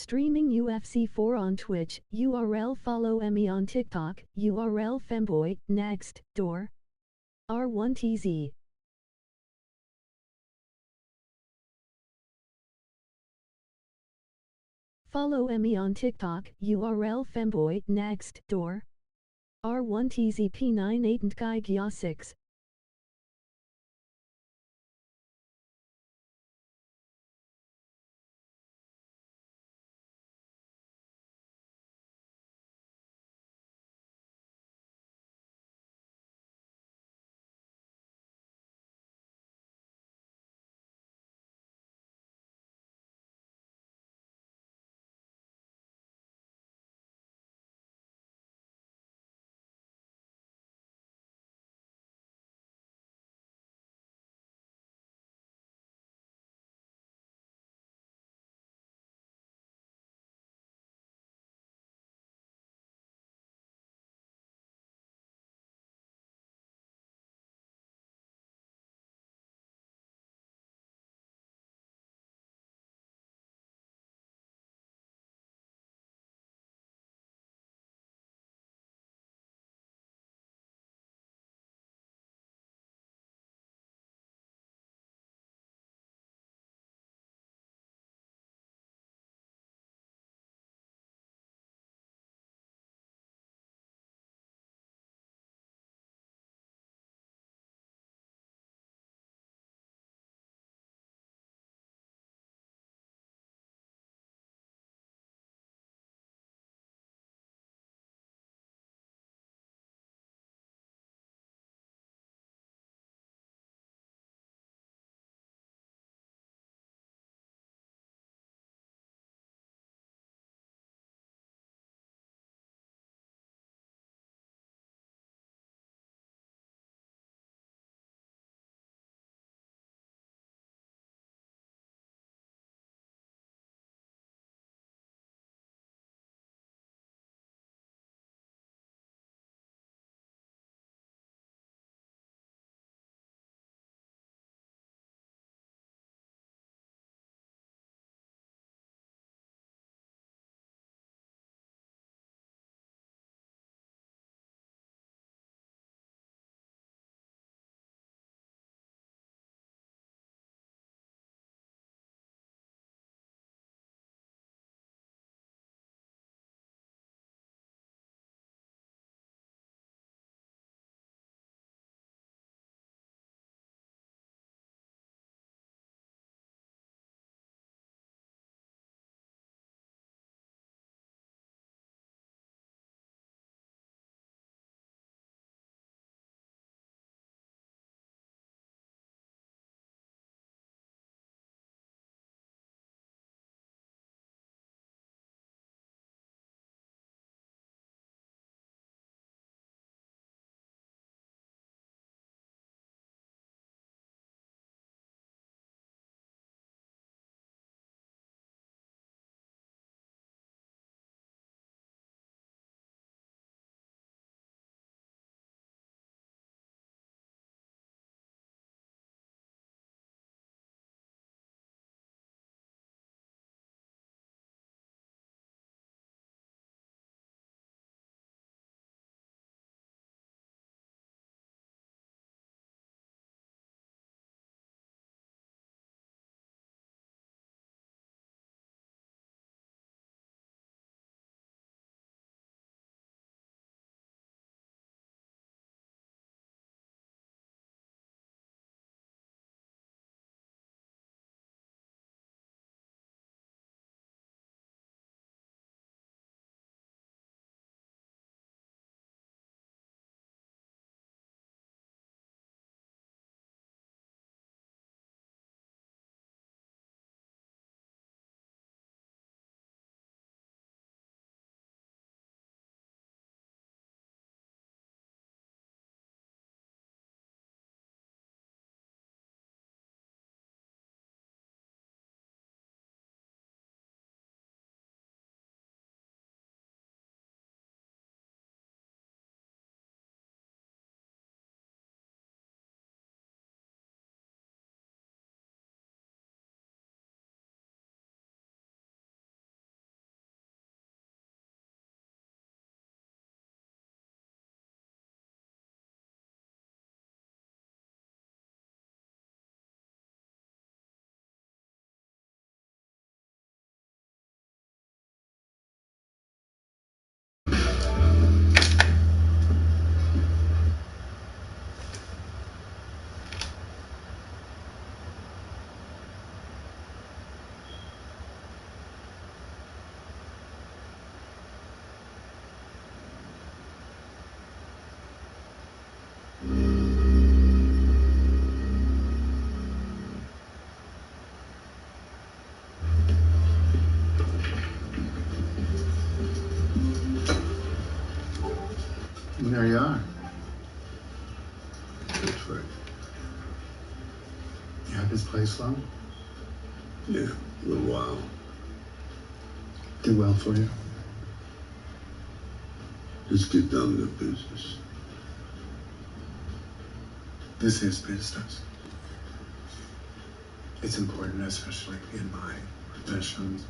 Streaming UFC 4 on Twitch, URL follow Emmy on TikTok, URL FEMBOY, next, door. R1TZ. Follow Emmy on TikTok, URL FEMBOY, next, door. R1TZ P98 and Guy 6. right. You have his place long? Yeah, a little while. Do well for you? Just get down to business. This is business. It's important, especially in my profession,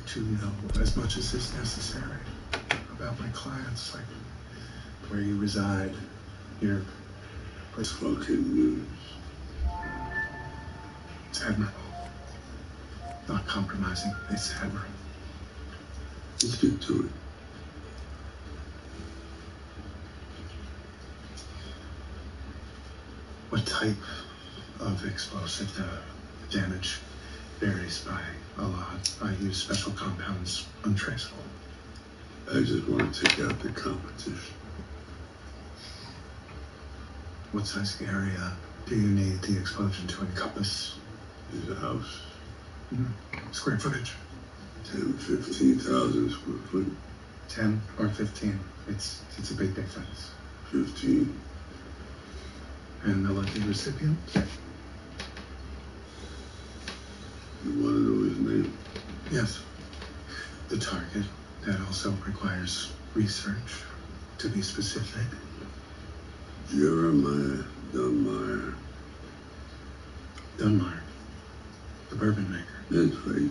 to know as much as is necessary about my clients, like where you reside, your place. Fucking news. It's admirable. Not compromising, it's admirable. Let's get to it. What type of explosive damage varies by a lot. I use special compounds, untraceable. I just want to take out the competition. What size area do you need the explosion to encompass? Is a house. Square footage? 10, 15,000 square foot. 10 or 15. It's a big difference. 15. And the lucky recipient? You want to know his name? Yes. The target. That also requires research, to be specific. Jeremiah Dunmire. Dunmire. The bourbon maker. That's right.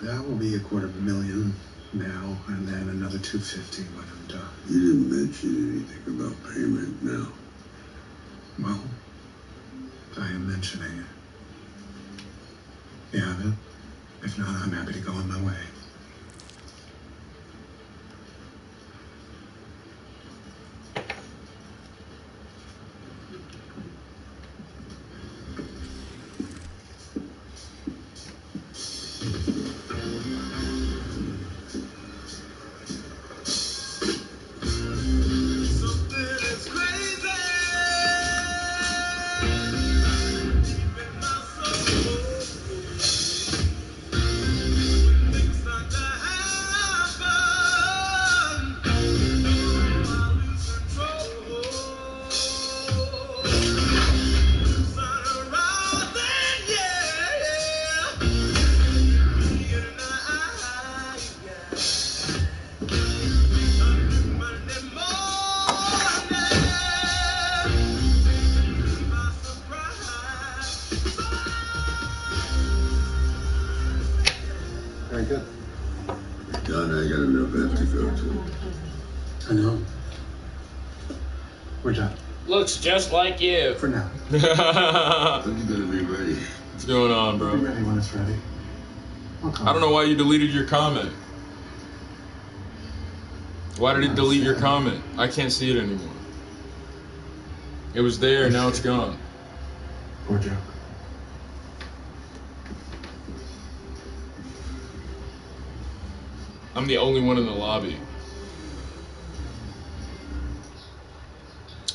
That will be $250,000 now, and then another $250,000 when I'm done. You didn't mention anything about payment now. Well, I am mentioning it. You have it? If not, I'm happy to go on my way. Very good. John, I got an event to go to. I know. We're done. Looks just like you. For now. When you gonna be ready? What's going on, bro? Be ready when it's ready. I don't know why you deleted your comment. Why did it delete your comment? I can't see it anymore. It was there, now it's gone. Poor joke. I'm the only one in the lobby.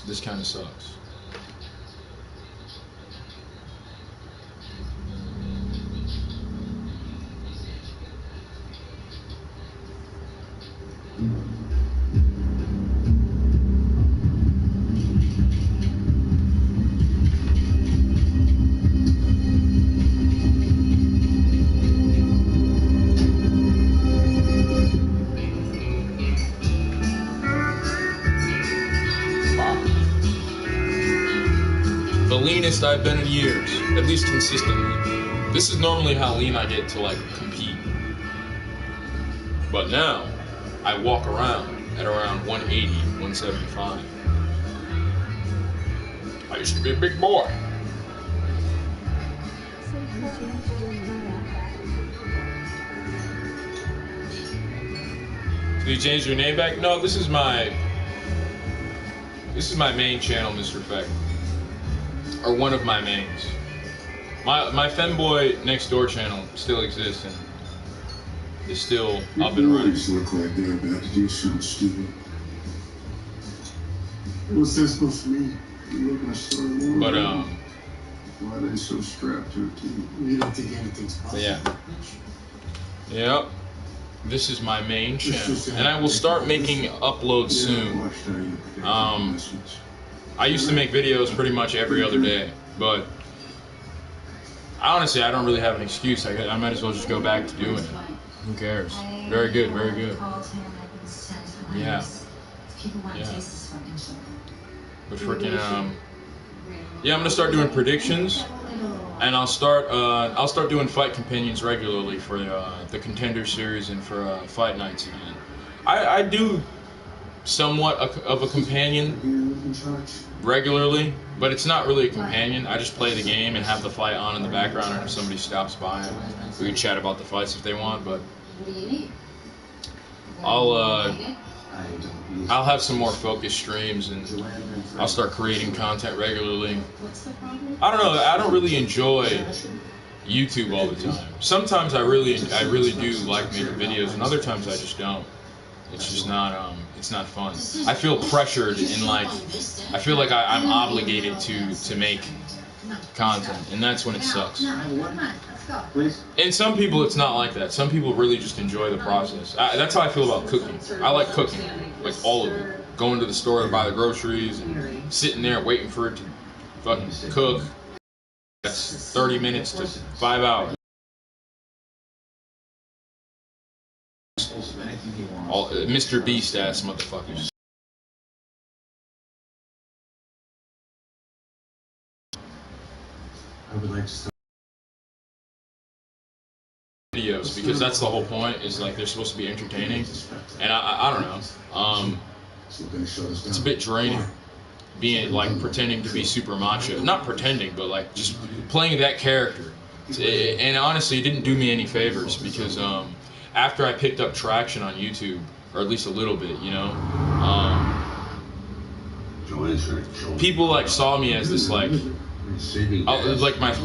This kind of sucks. The leanest I've been in years, at least consistently. This is normally how lean I get to like compete. But now, I walk around at around 180, 175. I used to be a big boy. Did you change your name back? No, this is my main channel, Mr. Feck. Or one of my mains. My FEMBOY next door channel still exists and is still up and running. You look like they're about to do something stupid. What's that supposed to mean? You looking to start a war? But why are they so strapped to a team? You don't think anything's possible? yeah. Yep. this is my main channel, and I will start making uploads soon. I used to make videos pretty much every other day, but honestly, I don't really have an excuse. I might as well just go back to doing it. Who cares? Very good, very good. Yeah. Yeah. But freaking, yeah, I'm gonna start doing predictions, and I'll start doing fight companions regularly for the Contender Series and for fight nights again. I do somewhat of a companion regularly, but it's not really a companion. I just play the game and have the fight on in the background, and if somebody stops by, we can chat about the fights if they want. But I'll have some more focused streams, and I'll start creating content regularly. I don't know. I don't really enjoy YouTube all the time. Sometimes I really do like making videos, and other times I just don't. It's just not it's not fun. I feel pressured and like I feel like I'm obligated to make content, and that's when it sucks. And some people it's not like that. Some people really just enjoy the process. That's how I feel about cooking. I like cooking, like all of it. Going to the store to buy the groceries and sitting there waiting for it to fucking cook. That's 30 minutes to 5 hours. All Mr. Beast ass motherfuckers. I would like to start videos because that's the whole point. Is like they're supposed to be entertaining, and I don't know. It's a bit draining being like pretending to be super macho. Not pretending, but like just playing that character. And honestly, it didn't do me any favors because after I picked up traction on YouTube, or at least a little bit, you know, people like saw me as this like my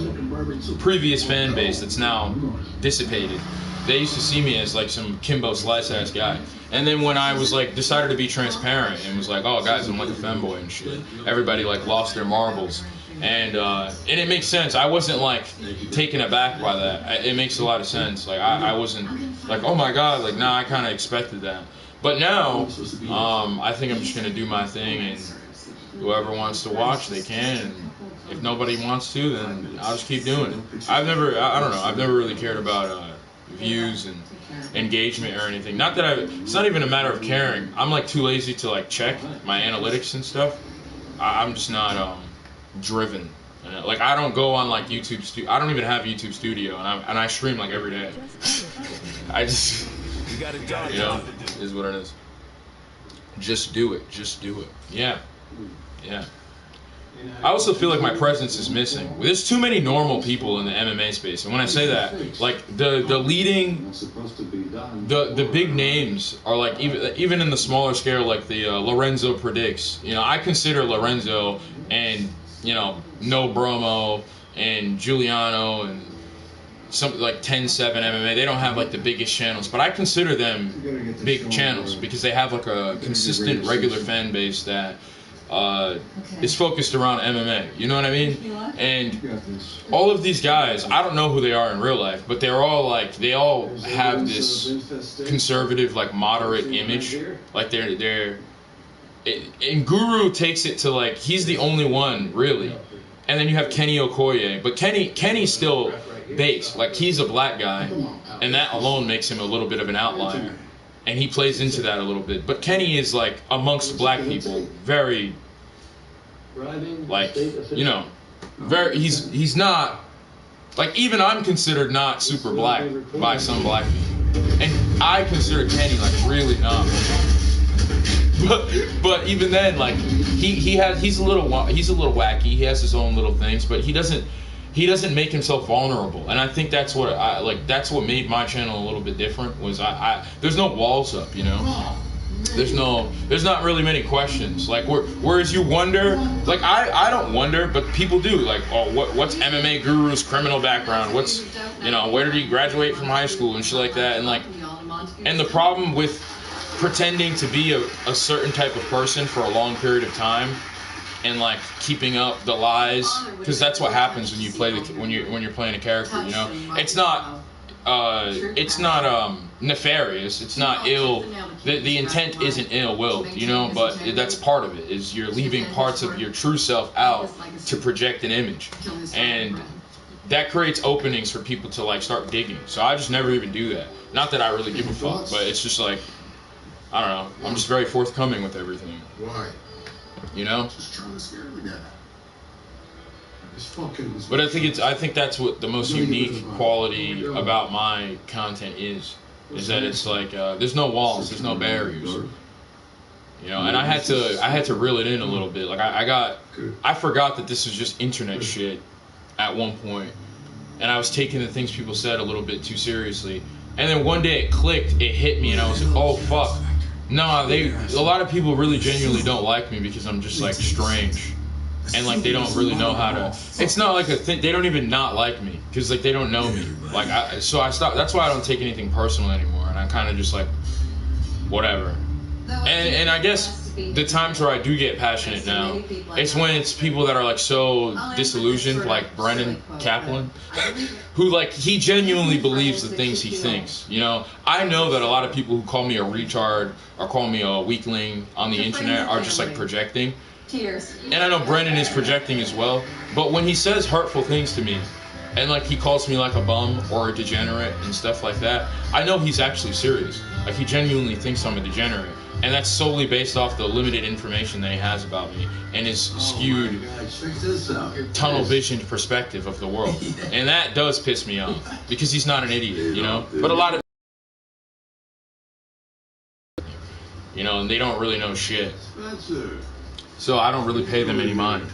previous fan base that's now dissipated. They used to see me as like some Kimbo Slice ass guy. And then when I was like decided to be transparent and was like, oh guys, I'm like a femboy and shit, everybody like lost their marbles. And it makes sense. I wasn't like taken aback by that. It makes a lot of sense. Like I wasn't like, oh my god, like nah, I kind of expected that. But now I think I'm just gonna do my thing, and whoever wants to watch, they can. And if nobody wants to, then I'll just keep doing it. I don't know. I've never really cared about views and engagement or anything. Not that it's not even a matter of caring. I'm like too lazy to like check my analytics and stuff. I'm just not driven. Like I don't go on like YouTube I don't even have YouTube Studio, and I stream like every day. I just, you know, is what it is. Just do it. Just do it. Yeah. Yeah. I also feel like my presence is missing. There's too many normal people in the MMA space, and when I say that, like the leading, the big names are like even in the smaller scale, like the Lorenzo Predicts. You know, I consider Lorenzo and No Bromo and Giuliano and something like 10-7 MMA. They don't have like the biggest channels, but I consider them big channels because they have like a consistent, regular fan base that is focused around MMA. You know what I mean? And all of these guys, I don't know who they are in real life, but they all have this conservative, like moderate image. Like and Guru takes it to like he's the only one really. And then you have Kenny Okoye, but Kenny's still base. Like he's a black guy, and that alone makes him a little bit of an outlier. And he plays into that a little bit. But Kenny is like amongst black people, very like very he's not like, even I'm considered not super black by some black people. And I consider Kenny like really not. But even then, like he's a little wacky. He has his own little things, but he doesn't make himself vulnerable. And I think that's what made my channel a little bit different. Was there's no walls up, you know. There's not really many questions. Like whereas you wonder, like I don't wonder, but people do. Like, oh, what's MMA Guru's criminal background? What's, where did he graduate from high school and shit like that? And the problem with pretending to be a certain type of person for a long period of time, and like keeping up the lies, because that's what happens when you play when you're playing a character. It's not nefarious. It's not ill. The intent isn't ill-willed, you know, but that's part of it, is you're leaving parts of your true self out to project an image. And that creates openings for people to like start digging. So I just never even do that. Not that I really give a fuck, but it's just like, I don't know. I'm just very forthcoming with everything. Why? You know? Just trying to scare me now. But I think that's what the most unique quality about my content is that it's like there's no walls, there's no barriers. You know, and I had to reel it in a little bit. Like I forgot that this was just internet shit at one point, and I was taking the things people said a little bit too seriously. And then one day it clicked, it hit me, and I was like, oh fuck. No, a lot of people really genuinely don't like me because I'm just like strange. And like they don't really know how to. It's not like a thing. They don't even not like me because like they don't know me. Like so I stopped. That's why I don't take anything personal anymore. And I kind of just like whatever. And I guess the times where I do get passionate now, it's when it's people that are like so disillusioned, like Brendan Kaplan, who like he genuinely believes the things he thinks. You know, I know that a lot of people who call me a retard or call me a weakling on the internet are just like projecting. Cheers. And I know Brendan is projecting as well, but when he says hurtful things to me, and like he calls me like a bum or a degenerate and stuff like that, I know he's actually serious. Like he genuinely thinks I'm a degenerate, and that's solely based off the limited information that he has about me and his skewed, tunnel-visioned perspective of the world. And that does piss me off because he's not an idiot, you know. But a lot of, you know, and they don't really know shit. So I don't really pay them any mind.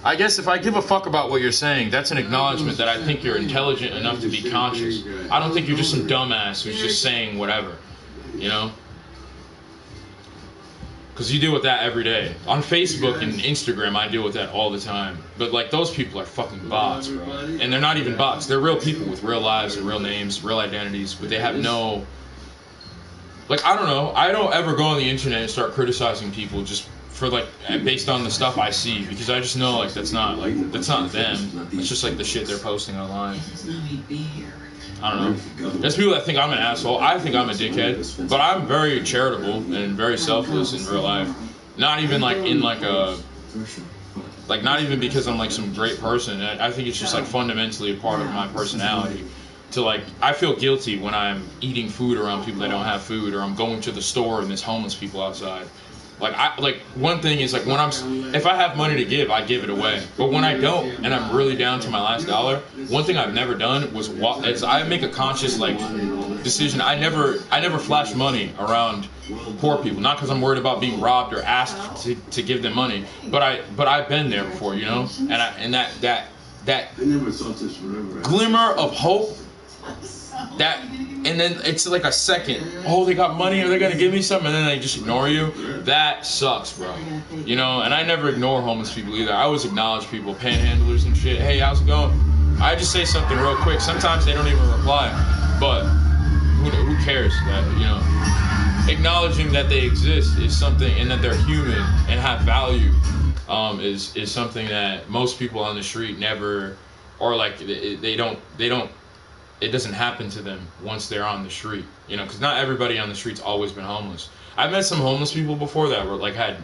I guess if I give a fuck about what you're saying, that's an acknowledgement that I think you're intelligent enough to be conscious. I don't think you're just some dumbass who's just saying whatever, you know? Because you deal with that every day. On Facebook and Instagram, I deal with that all the time. But like those people are fucking bots, bro. And they're not even bots. They're real people with real lives and real names, real identities, but they have no... Like, I don't know. I don't ever go on the internet and start criticizing people just for like based on the stuff I see, because I just know like that's not them. It's just like the shit they're posting online. I don't know. There's people that think I'm an asshole. I think I'm a dickhead, but I'm very charitable and very selfless in real life. Not even like in like a not even because I'm like some great person. I think it's just like fundamentally a part of my personality. To like, I feel guilty when I'm eating food around people that don't have food, or I'm going to the store and there's homeless people outside. Like one thing is like when if I have money to give, I give it away. But when I don't, and I'm really down to my last dollar, one thing I've never done was I make a conscious like decision. I never flash money around poor people, not because I'm worried about being robbed or asked to give them money, but I've been there before, you know, and that glimmer of hope. And then it's like a second. Oh, they got money. Are they gonna give me something? And then they just ignore you. That sucks, bro. You know. And I never ignore homeless people either. I always acknowledge people, panhandlers and shit. Hey, how's it going? I just say something real quick. Sometimes they don't even reply, but who cares? That, you know, acknowledging that they exist is something, and that they're human and have value, is something that most people on the street never, or like they don't. It doesn't happen to them once they're on the street, you know, because not everybody on the street's always been homeless. I've met some homeless people before that were like had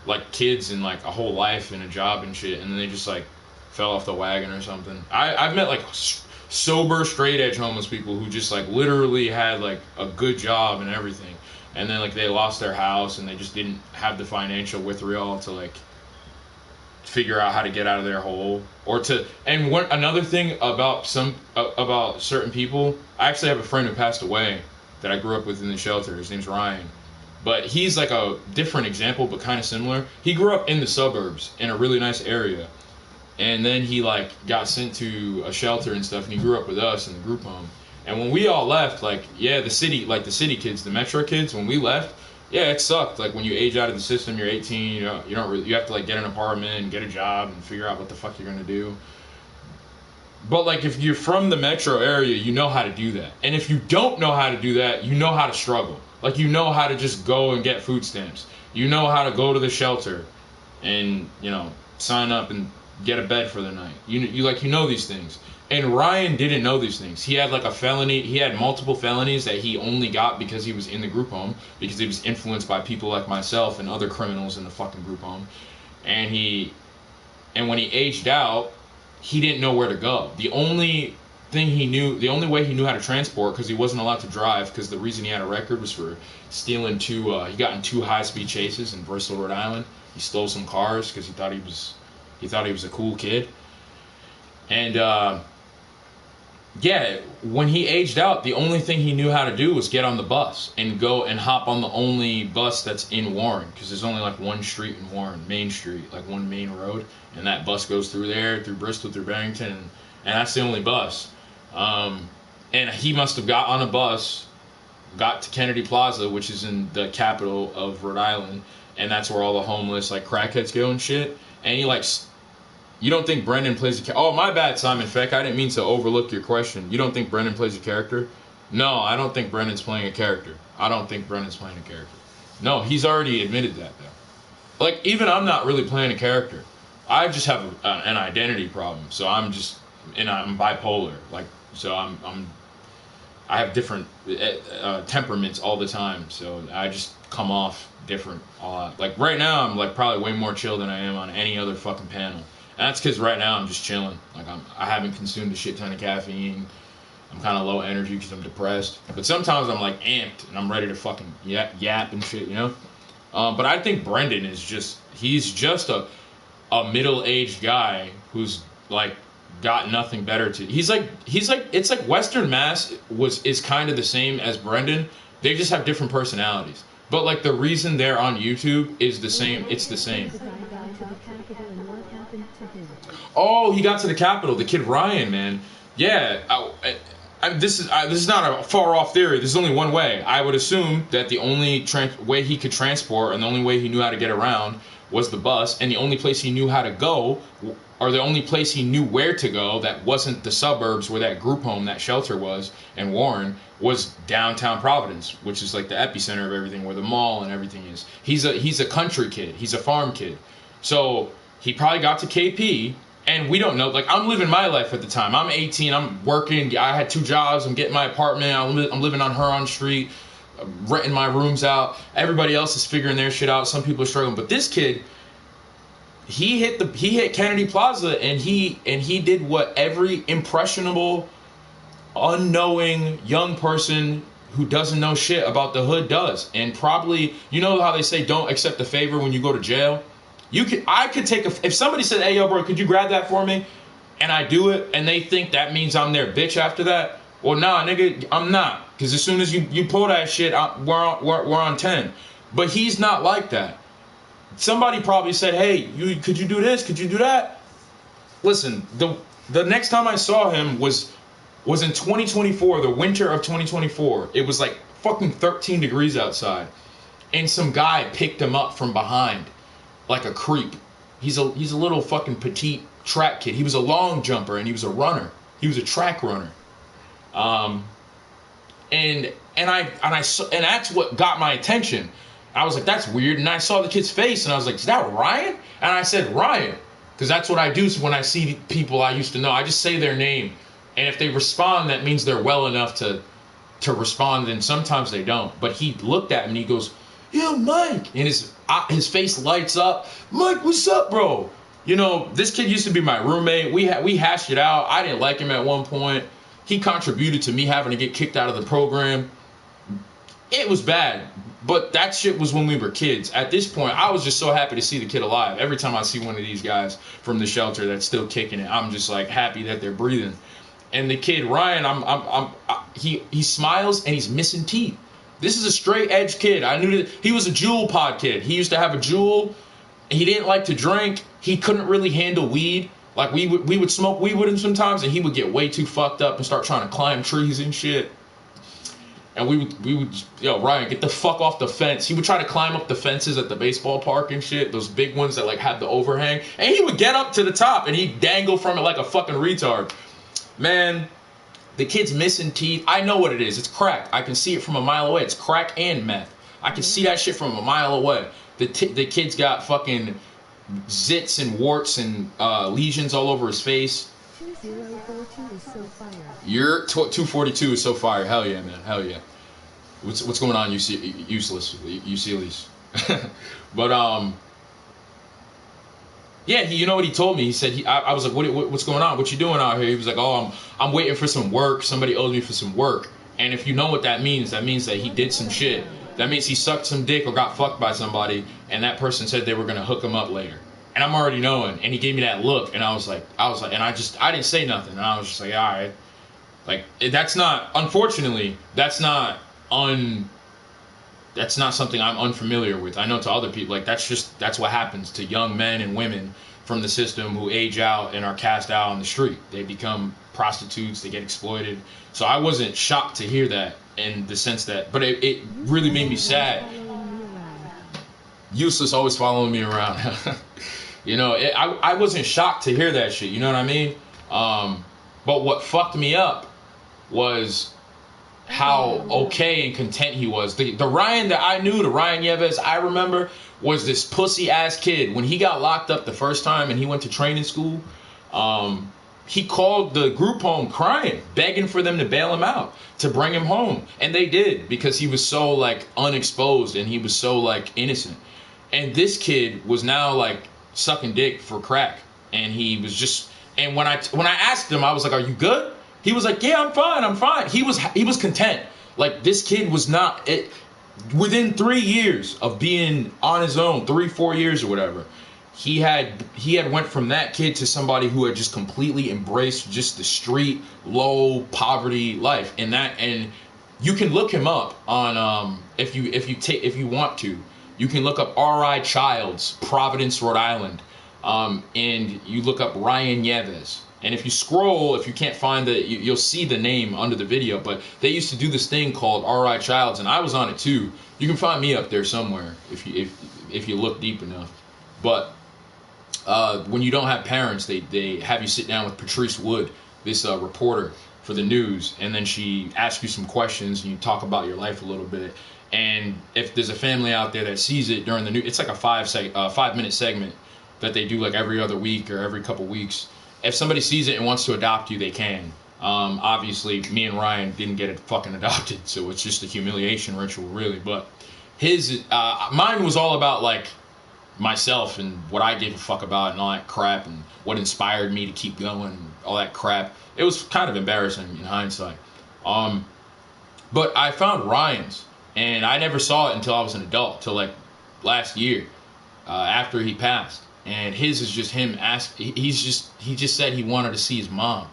like kids and like a whole life and a job and shit, and then they just like fell off the wagon or something. I've met like sober straight edge homeless people who just like literally had like a good job and everything, and then like they lost their house and they just didn't have the financial wherewithal to like figure out how to get out of their hole, or to. And another thing about certain people, I actually have a friend who passed away that I grew up with in the shelter. His name's Ryan, but he's like a different example, but kind of similar. He grew up in the suburbs in a really nice area, and then he like got sent to a shelter and stuff, and he grew up with us in the group home. And when we all left, like the city kids, the metro kids, when we left, yeah, it sucked. Like when you age out of the system, you're 18, you have to like get an apartment and get a job and figure out what the fuck you're gonna do. But like if you're from the metro area, you know how to do that. And if you don't know how to do that, you know how to struggle. Like you know how to just go and get food stamps. You know how to go to the shelter and, you know, sign up and get a bed for the night. You know these things. And Ryan didn't know these things. He had like a felony. He had multiple felonies that he only got because he was in the group home, because he was influenced by people like myself and other criminals in the fucking group home. And when he aged out, he didn't know where to go. The only way he knew how to transport, because he wasn't allowed to drive, because the reason he had a record was for stealing he got in 2 high-speed chases in Bristol, Rhode Island. He stole some cars because he thought he was a cool kid. And yeah, when he aged out, the only thing he knew how to do was get on the bus and go and hop on the only bus that's in Warren, because there's only like one street in Warren, Main Street, like one main road, and that bus goes through there, through Bristol, through Barrington, and that's the only bus. And he must have got on a bus, got to Kennedy Plaza, which is in the capital of Rhode Island, and that's where all the homeless like crackheads go and shit. And he like, you don't think Brendan plays a character? Oh, my bad, Simon Feck. I didn't mean to overlook your question. You don't think Brendan plays a character? No, I don't think Brendan's playing a character. I don't think Brendan's playing a character. No, he's already admitted that, though. Like, even I'm not really playing a character. I just have an identity problem. So I'm bipolar. Like, so I have different temperaments all the time. So I just come off different a lot. Like, right now, I'm like probably way more chill than I am on any other fucking panel. And that's because right now I'm just chilling. Like, I haven't consumed a shit ton of caffeine. I'm kind of low energy because I'm depressed. But sometimes I'm like amped and I'm ready to fucking yap and shit, you know? But I think Brendan is he's just a middle-aged guy who's like got nothing better to. He's like it's like Western Mass is kind of the same as Brendan. They just have different personalities. But like the reason they're on YouTube is the same. It's the same. Oh, he got to the Capitol. The kid Ryan, man. Yeah. This is not a far off theory. There's only one way. I would assume that the only way he could transport and the only way he knew how to get around was the bus, and the only place he knew how to go, or the only place he knew where to go that wasn't the suburbs where that group home, that shelter was, in Warren, was downtown Providence, which is like the epicenter of everything, where the mall and everything is. He's a country kid. He's a farm kid. So he probably got to KP, and we don't know. Like, I'm living my life at the time. I'm 18. I'm working. I had 2 jobs. I'm getting my apartment. I'm living on Huron Street, renting my rooms out. Everybody else is figuring their shit out. Some people are struggling, but this kid, he hit Kennedy Plaza, and he did what every impressionable, unknowing young person who doesn't know shit about the hood does. And probably, you know how they say don't accept a favor when you go to jail? I could take if somebody said, "Hey, yo, bro, could you grab that for me?" and I do it, and they think that means I'm their bitch after that. Well, nah, nigga, I'm not. Because as soon as you pull that shit, we're on 10. But he's not like that. Somebody probably said, "Hey, could you do this? Could you do that?" Listen, the next time I saw him was in 2024, the winter of 2024. It was like fucking 13 degrees outside, and some guy picked him up from behind like a creep. He's a little fucking petite track kid. He was a long jumper and he was a runner. He was a track runner. And that's what got my attention. I was like, that's weird. And I saw the kid's face and I was like, is that Ryan? And I said, Ryan, because that's what I do when I see people I used to know. I just say their name, and if they respond, that means they're well enough to respond. And sometimes they don't. But he looked at me and he goes, "Yeah, Mike," and his face lights up. "Mike, what's up, bro?" You know, this kid used to be my roommate. We hashed it out. I didn't like him at one point. He contributed to me having to get kicked out of the program. It was bad, but that shit was when we were kids. At this point, I was just so happy to see the kid alive. Every time I see one of these guys from the shelter that's still kicking it, I'm just like happy that they're breathing. And the kid Ryan, he smiles and he's missing teeth. This is a straight edge kid. I knew that he was a Juul pod kid. He used to have a Juul. He didn't like to drink. He couldn't really handle weed. Like, we would smoke weed with him sometimes, and he would get way too fucked up and start trying to climb trees and shit. And we would, yo, Ryan, get the fuck off the fence. He would try to climb up the fences at the baseball park and shit, those big ones that like had the overhang. And he would get up to the top and he'd dangle from it like a fucking retard. Man, the kid's missing teeth. I know what it is. It's crack. I can see it from a mile away. It's crack and meth. I can see that shit from a mile away. The kid's got fucking zits and warts and lesions all over his face. 2042 is so fire. Your 242 is so fire. Hell yeah, man. Hell yeah. What's going on, useless, Uselis? But yeah, you know what he told me? He said I was like, what's going on? What you doing out here? He was like, oh, I'm waiting for some work. Somebody owes me for some work. And if you know what that means that he did some shit. That means he sucked some dick or got fucked by somebody, and that person said they were gonna hook him up later. And I'm already knowing. And he gave me that look, and I was like, and I didn't say nothing, and I was just like, all right. Like, that's not, unfortunately, that's not something I'm unfamiliar with. I know to other people, like, that's what happens to young men and women from the system who age out and are cast out on the street. They become prostitutes, they get exploited. So I wasn't shocked to hear that in the sense that, but it really made me sad. Useless always following me around. You know, I wasn't shocked to hear that shit, you know what I mean? But what fucked me up was how okay and content he was. The Ryan that I knew, the Ryan Nieves I remember, was this pussy ass kid. When he got locked up the first time and he went to training school, he called the group home crying, begging for them to bail him out, to bring him home. And they did, because he was so like unexposed and he was so like innocent. And this kid was now like sucking dick for crack. And he was just, and when I asked him, I was like, are you good? He was like, yeah, I'm fine. He was content. Like, this kid was not, within 3 years of being on his own, 3-4 years or whatever, he had went from that kid to somebody who had just completely embraced just the street, low poverty life. And you can look him up on if you want to, you can look up R.I. Childs, Providence, Rhode Island, and you look up Ryan Nieves. And if you scroll, if you can't find you'll see the name under the video. But they used to do this thing called R.I. Childs, and I was on it too. You can find me up there somewhere if you look deep enough. But when you don't have parents, they have you sit down with Patrice Wood, this reporter for the news, and then she asks you some questions and you talk about your life a little bit. And if there's a family out there that sees it during the news, it's like a 5-minute segment that they do like every other week or every couple weeks. If somebody sees it and wants to adopt you, they can. Obviously, me and Ryan didn't get it fucking adopted, so it's just a humiliation ritual, really. But mine was all about like myself and what I gave a fuck about and all that crap and what inspired me to keep going and all that crap. It was kind of embarrassing in hindsight. But I found Ryan's, and I never saw it until I was an adult, till like last year, after he passed. And his is just him he just said he wanted to see his mom.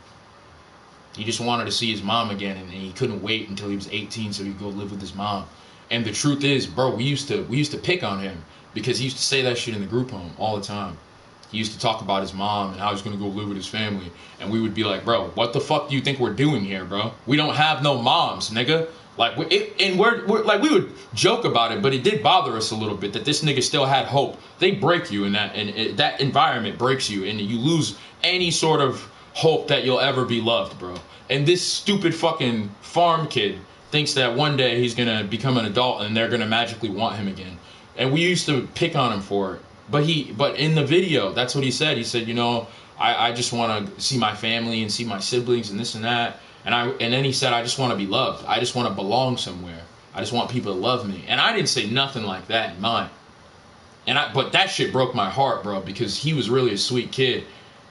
He just wanted to see his mom again, and he couldn't wait until he was 18 so he could go live with his mom. And the truth is, bro, we used to pick on him because he used to say that shit in the group home all the time. He used to talk about his mom and how he's going to go live with his family. And we would be like, bro, what the fuck do you think we're doing here, bro? We don't have no moms, nigga. Like, we're like, we would joke about it, but it did bother us a little bit that this nigga still had hope. They break you in that, and that environment breaks you, and you lose any sort of hope that you'll ever be loved, bro. And this stupid fucking farm kid thinks that one day he's gonna become an adult and they're gonna magically want him again. And we used to pick on him for it. But in the video, that's what he said. He said, you know, I just want to see my family and see my siblings and this and that. And then he said, I just want to be loved. I just want to belong somewhere. I just want people to love me. And I didn't say nothing like that in mine. But that shit broke my heart, bro, because he was really a sweet kid.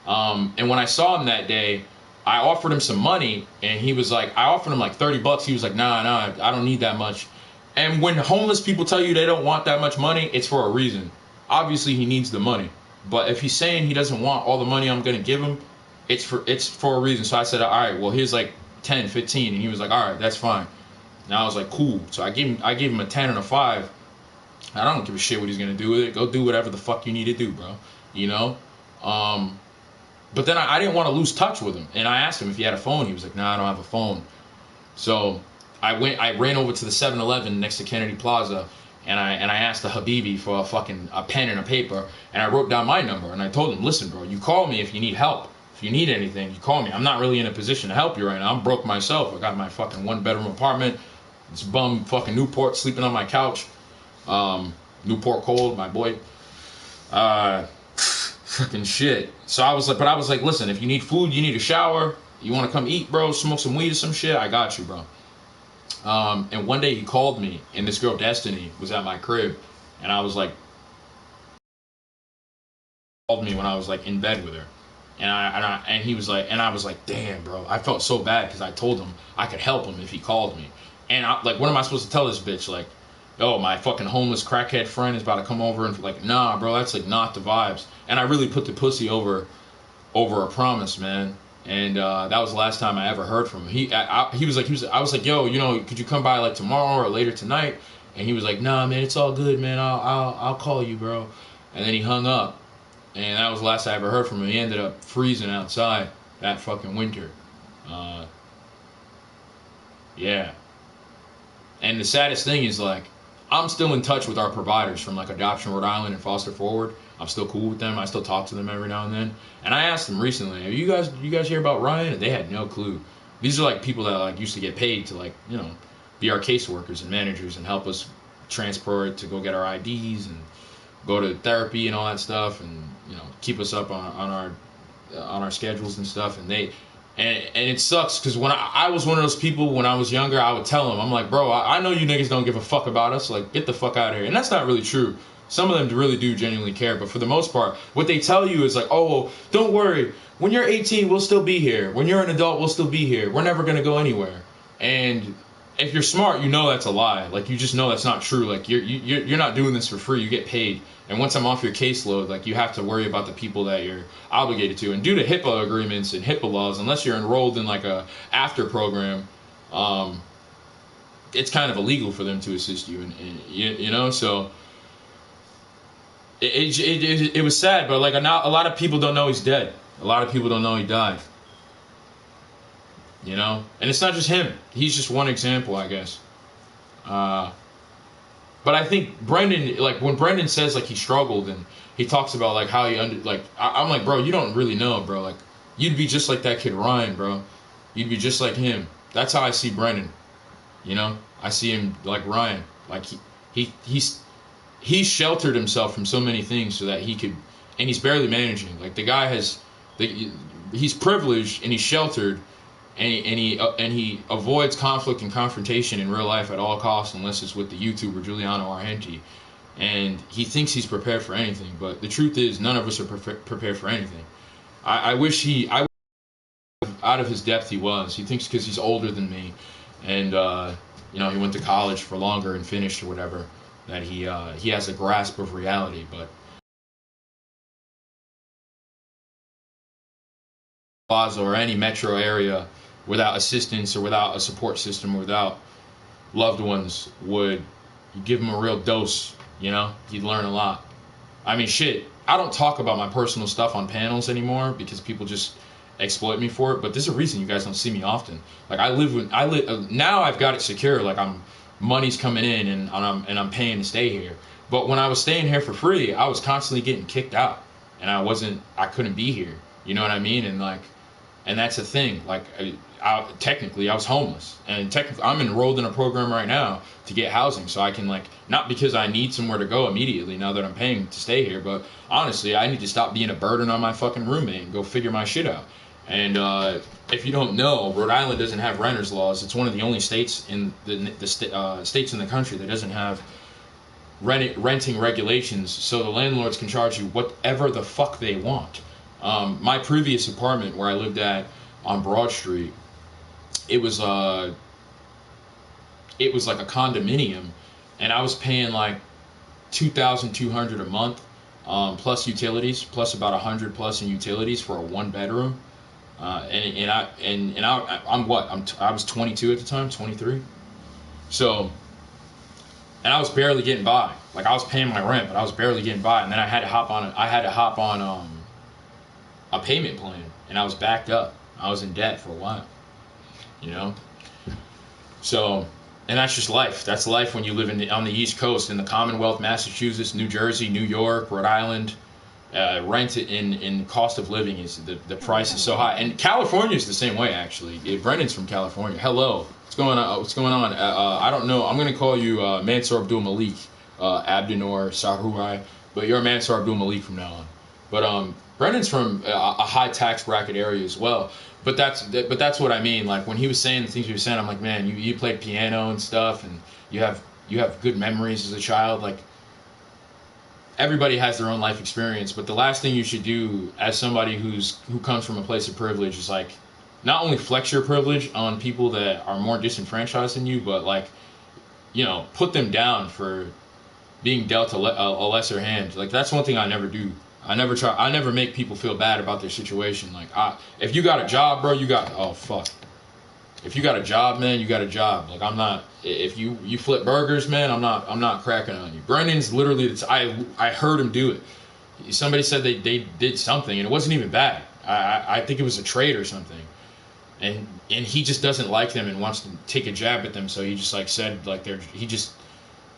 And when I saw him that day, I offered him some money, and he was like, I offered him like $30. He was like, nah, I don't need that much. And when homeless people tell you they don't want that much money, it's for a reason. Obviously, he needs the money. But if he's saying he doesn't want all the money I'm going to give him, it's for a reason. So I said, all right, well, here's like 10, 15. And he was like, all right, that's fine. And I was like, cool. So I gave him a 10 and a 5. I don't give a shit what he's going to do with it. Go do whatever the fuck you need to do, bro. You know? But then I didn't want to lose touch with him. And I asked him if he had a phone. He was like, nah, I don't have a phone. So I ran over to the 7-Eleven next to Kennedy Plaza, and I asked the Habibi for a pen and a paper, and I wrote down my number, and I told him, listen, bro, you call me if you need help. If you need anything, you call me. I'm not really in a position to help you right now. I'm broke myself. I got my fucking 1-bedroom apartment. This bum fucking Newport sleeping on my couch. Newport Cold, my boy. fucking shit. So I was like, listen, if you need food, you need a shower, you want to come eat, bro, smoke some weed or some shit, I got you, bro. And one day he called me, and this girl Destiny was at my crib, and I was like, called me when I was like in bed with her, and he was like, and I was like, damn, bro, I felt so bad because I told him I could help him if he called me, and I, like, what am I supposed to tell this bitch? Like, oh, my fucking homeless crackhead friend is about to come over, and like, nah, bro, that's like not the vibes. And I really put the pussy over a promise, man. And that was the last time I ever heard from him. He was like, I was like, yo, you know, could you come by like tomorrow or later tonight? And he was like, nah, man, it's all good, man. I'll call you, bro. And then he hung up, and that was the last I ever heard from him. He ended up freezing outside that fucking winter. Yeah. And the saddest thing is, like, I'm still in touch with our providers from like Adoption Rhode Island and Foster Forward. I'm still cool with them. I still talk to them every now and then. And I asked them recently, you guys hear about Ryan? And they had no clue. These are like people that like used to get paid to, like, you know, be our caseworkers and managers and help us transport to go get our IDs and go to therapy and all that stuff, and, you know, keep us up on our schedules and stuff. And it sucks because when I was one of those people when I was younger, I would tell them, I'm like, bro, I know you niggas don't give a fuck about us. Like, get the fuck out of here. And that's not really true. Some of them really do genuinely care, but for the most part, what they tell you is like, oh, well, don't worry. When you're 18, we'll still be here. When you're an adult, we'll still be here. We're never going to go anywhere. And if you're smart, you know that's a lie. Like, you just know that's not true. Like, you're not doing this for free. You get paid. And once I'm off your caseload, like, you have to worry about the people that you're obligated to. And due to HIPAA agreements and HIPAA laws, unless you're enrolled in like a after program, it's kind of illegal for them to assist you. And you know, so it was sad. But like, a lot of people don't know he's dead. A lot of people don't know he died. You know, and it's not just him. He's just one example, I guess. But I think Brendan, like, when Brendan says like he struggled and he talks about like how he I'm like, bro, you don't really know, bro. Like, you'd be just like that kid Ryan, bro. You'd be just like him. That's how I see Brendan. You know, I see him like Ryan. Like, he's sheltered himself from so many things so that he could, and he's barely managing. Like, the guy he's privileged and he's sheltered. And he avoids conflict and confrontation in real life at all costs, unless it's with the YouTuber Giuliano Argenti. And he thinks he's prepared for anything, but the truth is, none of us are prepared for anything. I wish out of his depth he was. He thinks because he's older than me, and you know, he went to college for longer and finished or whatever, that he has a grasp of reality. But Plaza or any metro area without assistance or without a support system or without loved ones would give him a real dose, you know? He'd learn a lot. I mean, shit, I don't talk about my personal stuff on panels anymore because people just exploit me for it, but there's a reason you guys don't see me often. Like, now I've got it secure, like, money's coming in and I'm paying to stay here. But when I was staying here for free, I was constantly getting kicked out, and I couldn't be here. You know what I mean? And that's the thing. Like, technically, I was homeless. And technically, I'm enrolled in a program right now to get housing. So I can, like, not because I need somewhere to go immediately now that I'm paying to stay here, but honestly, I need to stop being a burden on my fucking roommate and go figure my shit out. And if you don't know, Rhode Island doesn't have renters laws. It's one of the only states in the states in the country that doesn't have renting regulations. So the landlords can charge you whatever the fuck they want. My previous apartment where I lived at on Broad Street, it was like a condominium, and I was paying like $2,200 a month, plus utilities, plus about $100 plus in utilities for a 1-bedroom. I was 22 at the time, 23. So, and I was barely getting by. Like, I was paying my rent, but I was barely getting by. And then I had to hop on a payment plan, and I was backed up. I was in debt for a while, you know. So, and that's just life. That's life when you live on the East Coast, in the Commonwealth, Massachusetts, New Jersey, New York, Rhode Island. Rent in cost of living is the price is so high, and California is the same way, actually. Brendan's from California. Hello, what's going on? I don't know. I'm gonna call you Mansour Abdul Malik, Abdinor Sahurai, but you're Mansour Abdul Malik from now on. But Brendan's from a high tax bracket area as well. But that's what I mean. Like when he was saying the things he was saying, I'm like, man, you played piano and stuff, and you have good memories as a child. Like everybody has their own life experience, but the last thing you should do as somebody who comes from a place of privilege is like not only flex your privilege on people that are more disenfranchised than you, but like, you know, put them down for being dealt a lesser hand. Like that's one thing I never do. I never make people feel bad about their situation. Like if you got a job, bro, oh fuck. If you got a job, man, you got a job. Like I'm not. If you flip burgers, man, I'm not cracking on you. Brendan's literally. I heard him do it. Somebody said they did something and it wasn't even bad. I think it was a trade or something. And he just doesn't like them and wants to take a jab at them. So he just like said like he just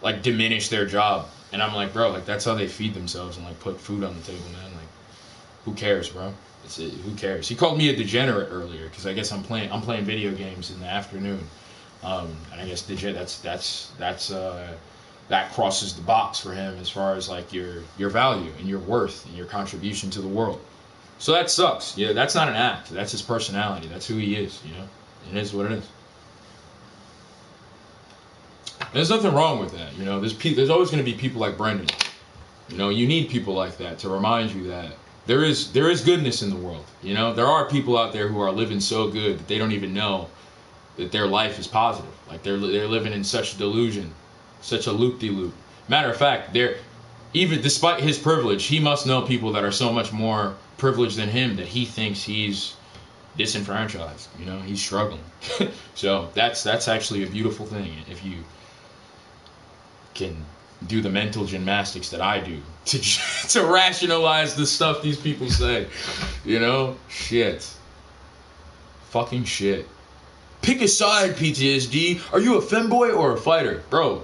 like diminished their job. And I'm like, bro, like that's how they feed themselves and like put food on the table, man. Like, who cares, bro? Who cares? He called me a degenerate earlier because I guess I'm playing video games in the afternoon, and I guess that crosses the box for him as far as like your value and your worth and your contribution to the world. So that sucks. Yeah, that's not an act. That's his personality. That's who he is. You know, it is what it is. There's nothing wrong with that. You know, there's always going to be people like Brendan. You know, you need people like that to remind you that there is goodness in the world. You know, there are people out there who are living so good that they don't even know that their life is positive. Like they're living in such delusion, such a loop-de-loop. Matter of fact, even despite his privilege, he must know people that are so much more privileged than him that he thinks he's disenfranchised. You know, he's struggling. So that's actually a beautiful thing if you can do the mental gymnastics that I do to rationalize the stuff these people say. You know? Shit. Fucking shit. Pick a side, PTSD. Are you a femboy or a fighter? Bro,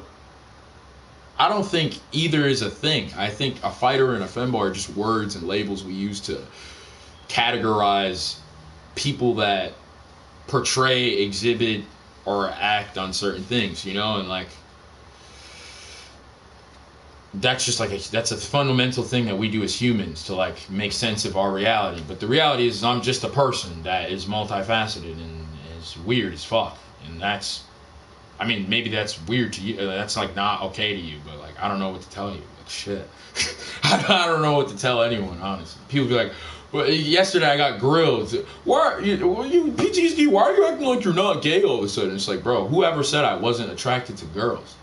I don't think either is a thing. I think a fighter and a femboy are just words and labels we use to categorize people that portray, exhibit, or act on certain things, you know? And like, that's just like that's a fundamental thing that we do as humans to like make sense of our reality. But the reality is I'm just a person that is multifaceted and is weird as fuck. And that's, I mean, maybe that's weird to you. That's like not okay to you, but like, I don't know what to tell you. Like shit. I don't know what to tell anyone, honestly. People be like, well, yesterday I got grilled. Why you PTSD, why are you acting like you're not gay all of a sudden? It's like, bro, whoever said I wasn't attracted to girls?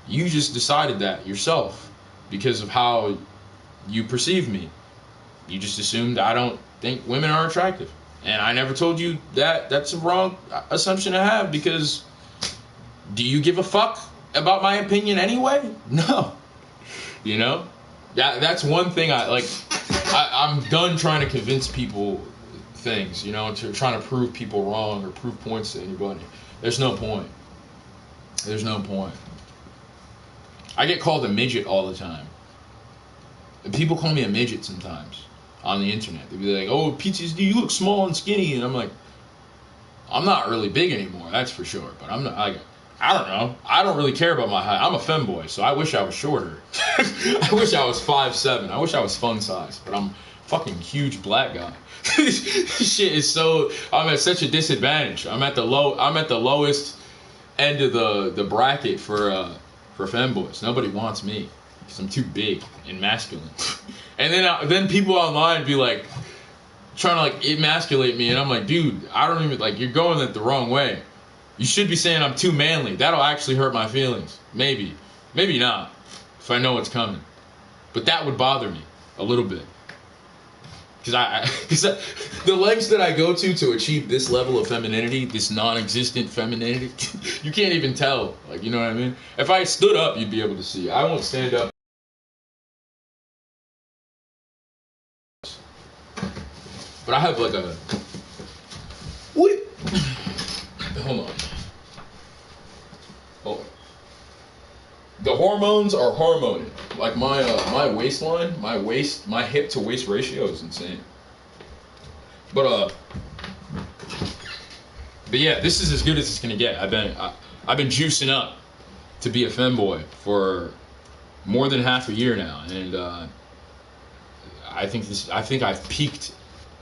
You just decided that yourself because of how you perceive me. You just assumed I don't think women are attractive. And I never told you that. That's a wrong assumption to have because do you give a fuck about my opinion anyway? No. You know? That's one thing I'm done trying to convince people things, you know, trying to prove people wrong or prove points to anybody. There's no point. There's no point. I get called a midget all the time. And people call me a midget sometimes on the internet. They'd be like, oh, PTSD, you look small and skinny. And I'm like, I'm not really big anymore, that's for sure. But I'm not, like, I don't know. I don't really care about my height. I'm a femboy, so I wish I was shorter. I wish I was 5'7". I wish I was fun size. But I'm a fucking huge black guy. Shit is so, I'm at such a disadvantage. I'm at the lowest end of the bracket for femboys. Nobody wants me because I'm too big and masculine. And then people online be like trying to like emasculate me, and I'm like, dude, I don't even like. You're going it the wrong way. You should be saying I'm too manly. That'll actually hurt my feelings. Maybe not if I know what's coming. But that would bother me a little bit. Because the lengths that I go to achieve this level of femininity, this non-existent femininity, you can't even tell. Like, you know what I mean? If I stood up, you'd be able to see. I won't stand up. But I have like a... What? Hold on. The hormones are hormoning. Like my waistline, my hip to waist ratio is insane. But yeah, this is as good as it's gonna get. I've been juicing up to be a femboy for more than half a year now, and I think I've peaked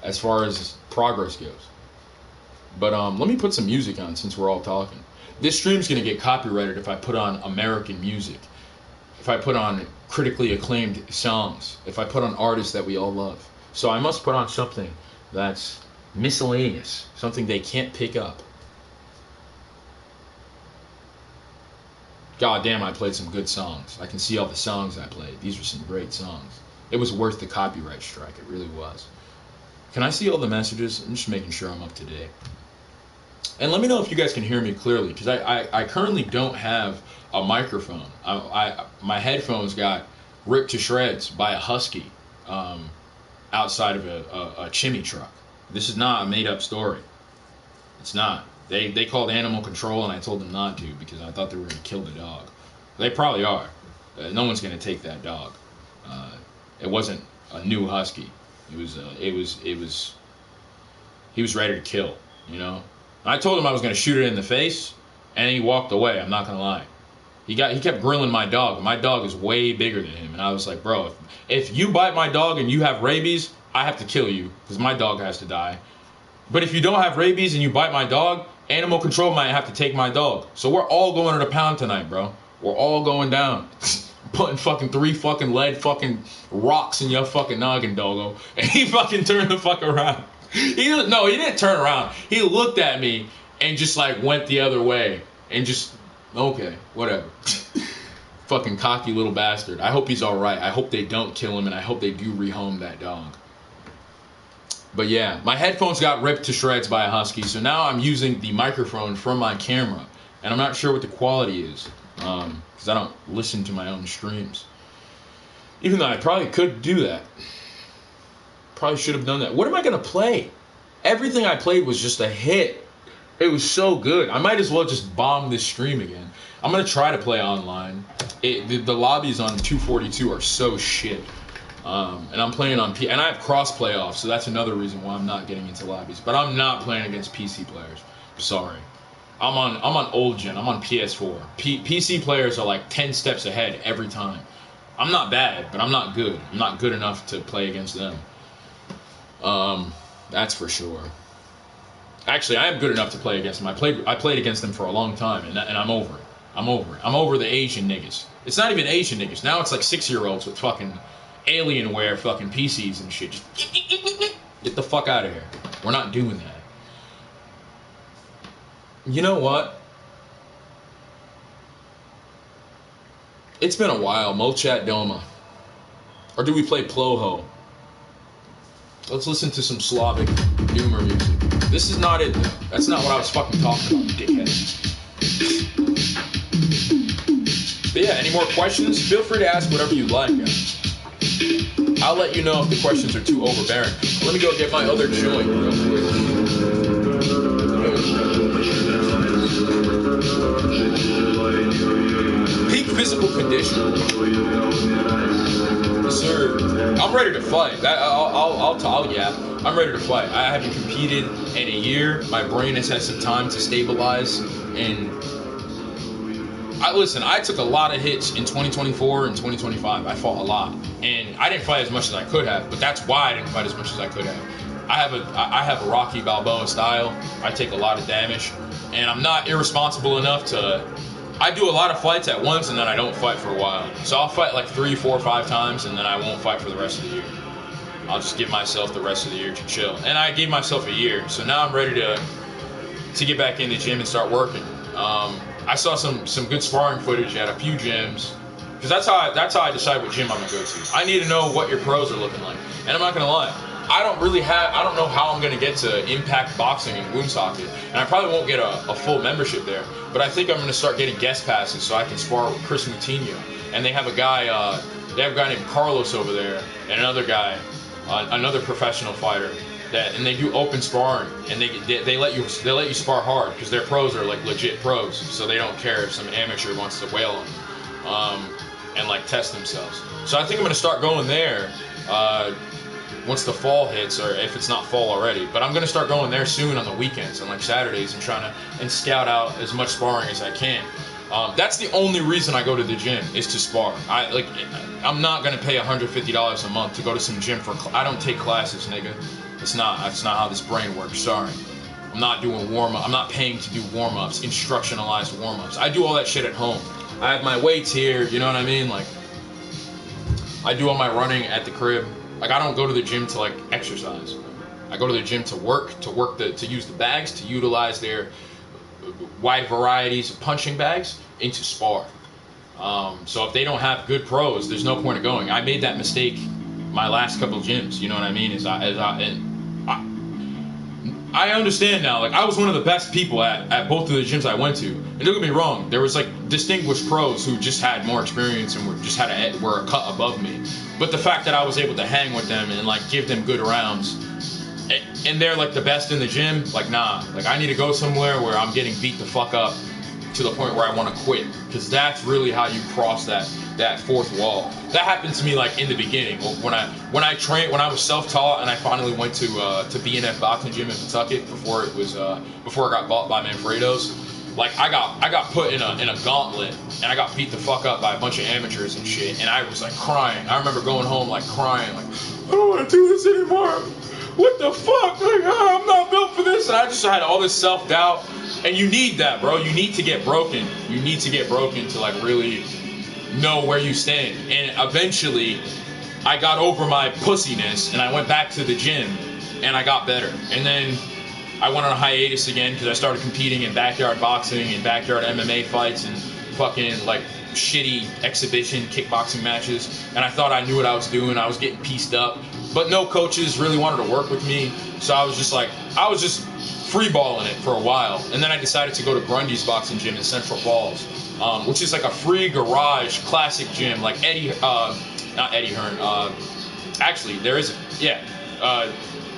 as far as progress goes. But let me put some music on since we're all talking. This stream's gonna get copyrighted if I put on American music, if I put on critically acclaimed songs, if I put on artists that we all love. So I must put on something that's miscellaneous, something they can't pick up. God damn, I played some good songs. I can see all the songs I played. These are some great songs. It was worth the copyright strike. It really was. Can I see all the messages? I'm just making sure I'm up to date. And let me know if you guys can hear me clearly, because I currently don't have a microphone. My headphones got ripped to shreds by a husky outside of a chimney truck. This is not a made-up story. It's not. They called animal control, and I told them not to because I thought they were going to kill the dog. They probably are. No one's going to take that dog. It wasn't a new husky. He was ready to kill, you know. I told him I was going to shoot it in the face, and he walked away. I'm not going to lie. He kept grilling my dog. My dog is way bigger than him, and I was like, bro, if you bite my dog and you have rabies, I have to kill you because my dog has to die. But if you don't have rabies and you bite my dog, animal control might have to take my dog. So we're all going to the pound tonight, bro. We're all going down. Putting fucking 3 fucking lead fucking rocks in your fucking noggin, doggo. And he fucking turned the fuck around. He didn't turn around. He looked at me and just like went the other way and just, okay, whatever. Fucking cocky little bastard. I hope he's alright. I hope they don't kill him, and I hope they do rehome that dog. But yeah, my headphones got ripped to shreds by a husky, so now I'm using the microphone from my camera, and I'm not sure what the quality is, because I don't listen to my own streams. Even though I probably could do that. Probably should have done that. What am I going to play? Everything I played was just a hit. It was so good. I might as well just bomb this stream again. I'm going to try to play online. The lobbies on 242 are so shit. And I'm playing on and I have cross playoffs, so that's another reason why I'm not getting into lobbies. But I'm not playing against PC players. Sorry. I'm on old gen. I'm on PS4. PC players are like 10 steps ahead every time. I'm not bad, but I'm not good. I'm not good enough to play against them. That's for sure. Actually, I am good enough to play against them. I played against them for a long time, and I'm over it. I'm over the Asian niggas. It's not even Asian niggas. Now it's like 6-year-olds with fucking Alienware fucking PCs and shit. Just get the fuck out of here. We're not doing that. You know what? It's been a while. Molchat Doma. Or do we play Ploho? Let's listen to some Slavic doomer music. This is not it, though. That's not what I was fucking talking about, dickhead. But yeah, any more questions? Feel free to ask whatever you'd like, guys. I'll let you know if the questions are too overbearing. Let me go get my other joint real quick. Peak physical condition. Yes, sir. I'm ready to fight. I'm ready to fight. I haven't competed in a year. My brain has had some time to stabilize, and I took a lot of hits in 2024 and 2025. I fought a lot, and I didn't fight as much as I could have, but that's why I didn't fight as much as I could have. I have a Rocky Balboa style. I take a lot of damage, and I'm not irresponsible enough to. I do a lot of fights at once, and then I don't fight for a while. So I'll fight like 3, 4, 5 times, and then I won't fight for the rest of the year. I'll just give myself the rest of the year to chill. And I gave myself a year, so now I'm ready to get back in the gym and start working. I saw some good sparring footage at a few gyms, because that's how I decide what gym I'm gonna go to. I need to know what your pros are looking like, and I'm not gonna lie, I don't know how I'm gonna get to Impact Boxing and Woonsocket, and I probably won't get a full membership there. But I think I'm gonna start getting guest passes so I can spar with Chris Moutinho, and they have a guy named Carlos over there, and another guy, another professional fighter. And they do open sparring, and they let you spar hard because their pros are like legit pros, so they don't care if some amateur wants to wail on them and like test themselves. So I think I'm gonna start going there once the fall hits, or if it's not fall already. But I'm gonna start going there soon on the weekends and like Saturdays and trying to scout out as much sparring as I can. That's the only reason I go to the gym is to spar. I'm not gonna pay $150 a month to go to some gym for. I don't take classes, nigga. That's not how this brain works. Sorry. I'm not doing warm-up. I'm not paying to do warm-ups, instructionalized warm-ups. I do all that shit at home. I have my weights here. You know what I mean? Like, I do all my running at the crib. Like, I don't go to the gym to like exercise. I go to the gym to use the bags, to utilize their wide varieties of punching bags into spar. So if they don't have good pros, there's no point of going. I made that mistake my last couple gyms. You know what I mean? I understand now. Like, I was one of the best people at both of the gyms I went to. And don't get me wrong, there was like distinguished pros who just had more experience and were a cut above me. But the fact that I was able to hang with them and like give them good rounds, and they're like the best in the gym, like, nah. Like, I need to go somewhere where I'm getting beat the fuck up to the point where I want to quit, because that's really how you cross that fourth wall. That happened to me like in the beginning when I trained, when I was self-taught, and I finally went to BNF boxing gym in Pawtucket before it got bought by Manfredo's. Like, I got put in a gauntlet, and I got beat the fuck up by a bunch of amateurs and shit, and I was like crying. I remember going home like crying, like, I don't want to do this anymore. What the fuck? Like, I'm not built for this. And I just had all this self-doubt. And you need that, bro. You need to get broken. You need to get broken to like really know where you stand. And eventually, I got over my pussiness, and I went back to the gym, and I got better. And then I went on a hiatus again because I started competing in backyard boxing and backyard MMA fights and fucking like shitty exhibition kickboxing matches. And I thought I knew what I was doing. I was getting pieced up, but no coaches really wanted to work with me. So I was just freeballing it for a while. And then I decided to go to Grundy's boxing gym in Central Falls, which is like a free garage classic gym, like not Eddie Hearn. Actually, there isn't. Yeah.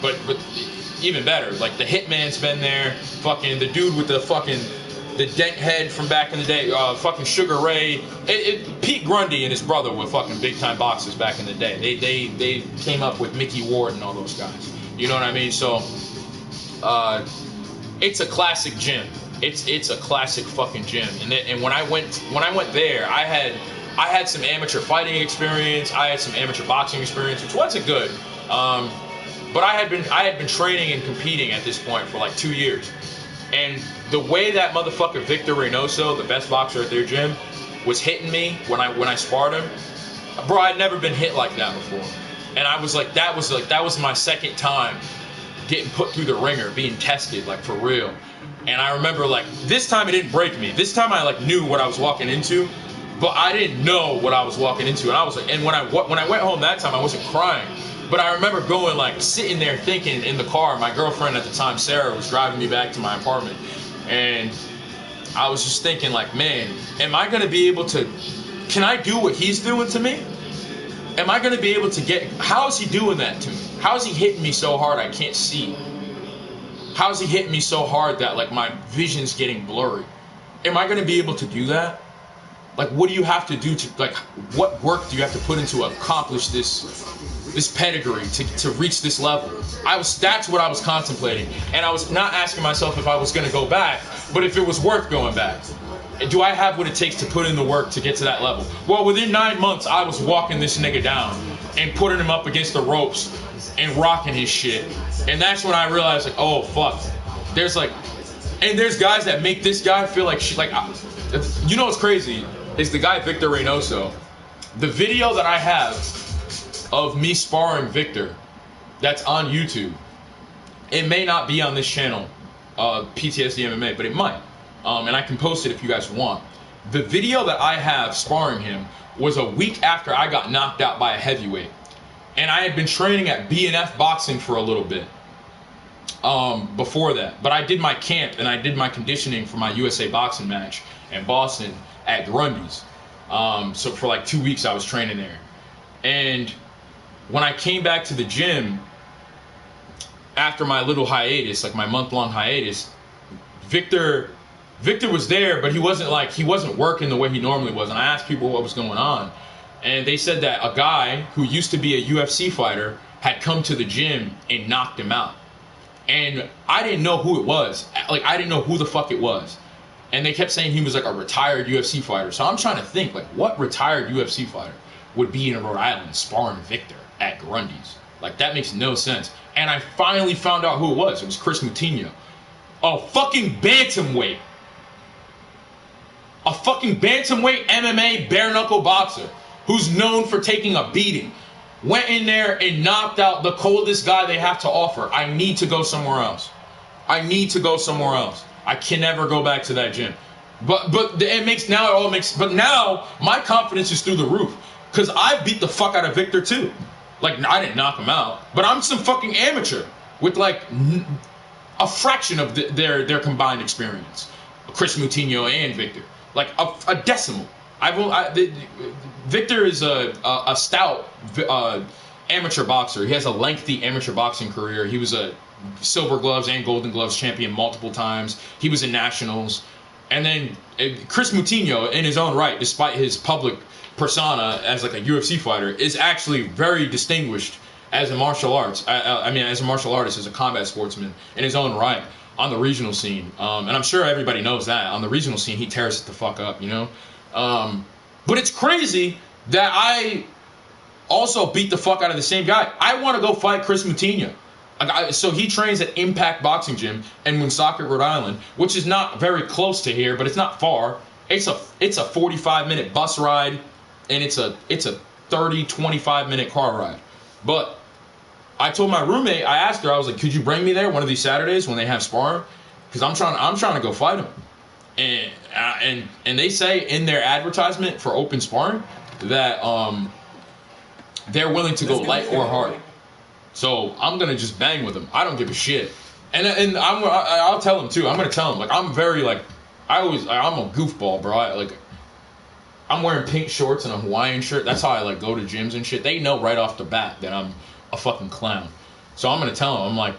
But even better, like the Hitman's been there. Fucking the dude with the dent head from back in the day, fucking Sugar Ray. Pete Grundy and his brother were fucking big time boxers back in the day. They came up with Mickey Ward and all those guys. You know what I mean? So it's a classic gym. It's a classic fucking gym. And when I went there, I had some amateur fighting experience. I had some amateur boxing experience, which wasn't good. But I had been training and competing at this point for like 2 years. And the way that motherfucker Victor Reynoso, the best boxer at their gym, was hitting me when I sparred him, bro, I'd never been hit like that before. And I was like, that was my second time getting put through the ringer, being tested, like, for real. And I remember, like, this time it didn't break me. This time I like knew what I was walking into, but I didn't know what I was walking into. And I was like, and when I went home that time, I wasn't crying. But I remember going, like, sitting there thinking in the car. My girlfriend at the time, Sarah, was driving me back to my apartment. And I was just thinking, like, man, am I going to be able to, can I do what he's doing to me? Am I going to be able to get, how is he doing that to me? How is he hitting me so hard I can't see? How is he hitting me so hard that, like, my vision's getting blurry? Am I going to be able to do that? Like, what do you have to do to, like, what work do you have to put into accomplish this pedigree, to reach this level? That's what I was contemplating. And I was not asking myself if I was going to go back, but if it was worth going back. Do I have what it takes to put in the work to get to that level? Well, within 9 months, I was walking this nigga down and putting him up against the ropes and rocking his shit. And that's when I realized, like, oh, fuck. There's guys that make this guy feel like shit. Like, you know what's crazy is the guy Victor Reynoso. The video that I have of me sparring Victor, that's on YouTube. It may not be on this channel, PTSD MMA, but it might. And I can post it if you guys want. The video that I have sparring him was a week after I got knocked out by a heavyweight. And I had been training at BNF boxing for a little bit before that. But I did my camp and I did my conditioning for my USA boxing match in Boston at Grundy's. So for like 2 weeks I was training there. And when I came back to the gym after my little hiatus, like my month-long hiatus, Victor was there, but he wasn't working the way he normally was. And I asked people what was going on, and they said that a guy who used to be a UFC fighter had come to the gym and knocked him out. And I didn't know who it was. Like, I didn't know who the fuck it was. And they kept saying he was like a retired UFC fighter. So I'm trying to think, like, what retired UFC fighter? would be in Rhode Island sparring Victor at Grundy's. Like, that makes no sense. And I finally found out who it was. It was Chris Moutinho. A fucking bantamweight. A fucking bantamweight MMA bare-knuckle boxer who's known for taking a beating. Went in there and knocked out the coldest guy they have to offer. I need to go somewhere else. I need to go somewhere else. I can never go back to that gym. But it makes, now it all makes, but now my confidence is through the roof. Because I beat the fuck out of Victor too. Like, I didn't knock him out, but I'm some fucking amateur with like a fraction of their combined experience. Chris Moutinho and Victor. Like a decimal. Victor is a stout amateur boxer. He has a lengthy amateur boxing career. He was a Silver Gloves and Golden Gloves champion multiple times. He was in nationals. And then Chris Moutinho, in his own right, despite his public persona as like a UFC fighter, is actually very distinguished as a martial arts. As a martial artist, as a combat sportsman in his own right on the regional scene. And I'm sure everybody knows that on the regional scene he tears it the fuck up, you know. But it's crazy that I also beat the fuck out of the same guy. I want to go fight Chris Moutinho. So he trains at Impact Boxing Gym in Woonsocket, Rhode Island, which is not very close to here, but it's not far. It's a 45-minute bus ride, and it's a 30-25-minute car ride. But I told my roommate, I asked her, I was like, could you bring me there one of these Saturdays when they have sparring? Because I'm trying to go fight him. And they say in their advertisement for open sparring that they're willing to go light or hard. So I'm gonna just bang with him. I don't give a shit. And I'll tell him too. I'm gonna tell him, like, I'm very like, I'm a goofball, bro. I'm wearing pink shorts and a Hawaiian shirt. That's how I like go to gyms and shit. They know right off the bat that I'm a fucking clown. So I'm gonna tell him, I'm like,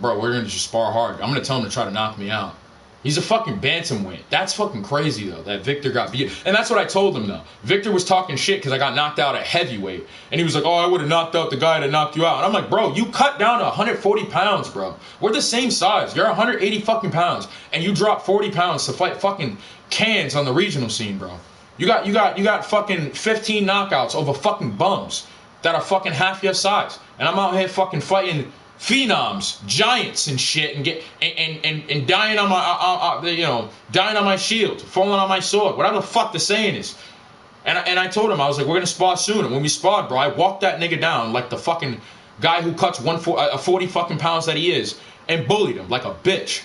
bro, we're gonna just spar hard. I'm gonna tell him to try to knock me out. He's a fucking bantamweight. That's fucking crazy, though, that Victor got beat. And that's what I told him, though. Victor was talking shit because I got knocked out at heavyweight. And he was like, oh, I would have knocked out the guy that knocked you out. And I'm like, bro, you cut down to 140 pounds, bro. We're the same size. You're 180 fucking pounds. And you drop 40 pounds to fight fucking cans on the regional scene, bro. You got fucking 15 knockouts over fucking bums that are fucking half your size. And I'm out here fucking fighting phenoms, giants and shit, and dying on my dying on my shield, falling on my sword, whatever the fuck the saying is. And I told him, I was like, we're gonna spar soon. And when we sparred, bro, I walked that nigga down like the fucking guy who cuts 40 fucking pounds that he is, and bullied him like a bitch.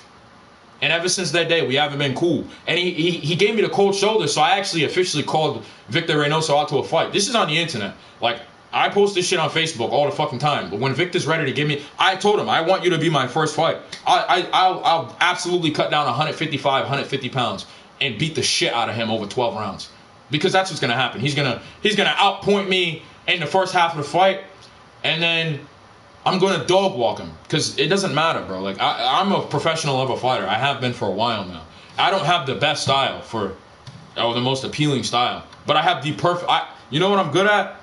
And ever since that day, we haven't been cool. And he gave me the cold shoulder, so I actually officially called Victor Reynoso out to a fight. This is on the internet. Like, I post this shit on Facebook all the fucking time. But when Victor's ready to give me, I told him, I want you to be my first fight. I'll absolutely cut down 155, 150 pounds and beat the shit out of him over 12 rounds. Because that's what's gonna happen. He's gonna outpoint me in the first half of the fight, and then I'm gonna dog walk him. Because it doesn't matter, bro. Like, I'm a professional level fighter. I have been for a while now. I don't have the best style or the most appealing style, but I have the perfect. You know what I'm good at?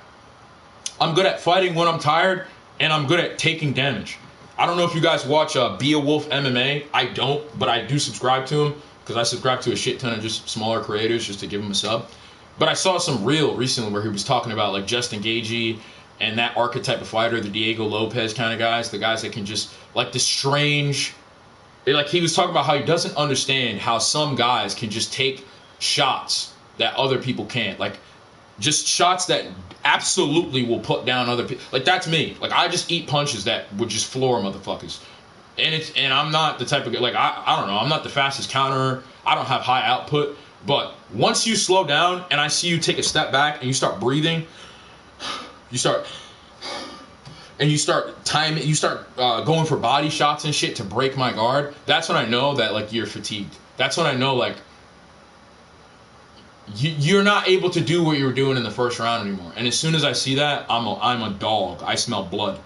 I'm good at fighting when I'm tired, and I'm good at taking damage. I don't know if you guys watch Be a Wolf MMA. I don't, but I do subscribe to him because I subscribe to a shit ton of just smaller creators just to give them a sub. But I saw some reel recently where he was talking about like Justin Gaethje and that archetype of fighter, the Diego Lopez kind of guys, the guys that can just like the strange. Like he was talking about how he doesn't understand how some guys can just take shots that other people can't. Like, just shots that absolutely will put down other people. Like, that's me. Like, I just eat punches that would just floor motherfuckers. And I'm not the type of guy, like, I don't know, I'm not the fastest counterer. I don't have high output. But once you slow down and I see you take a step back and you start breathing, you start timing, you start going for body shots and shit to break my guard, that's when I know that, like, you're fatigued. That's when I know, like, you're not able to do what you were doing in the first round anymore. And as soon as I see that, I'm a dog. I smell blood.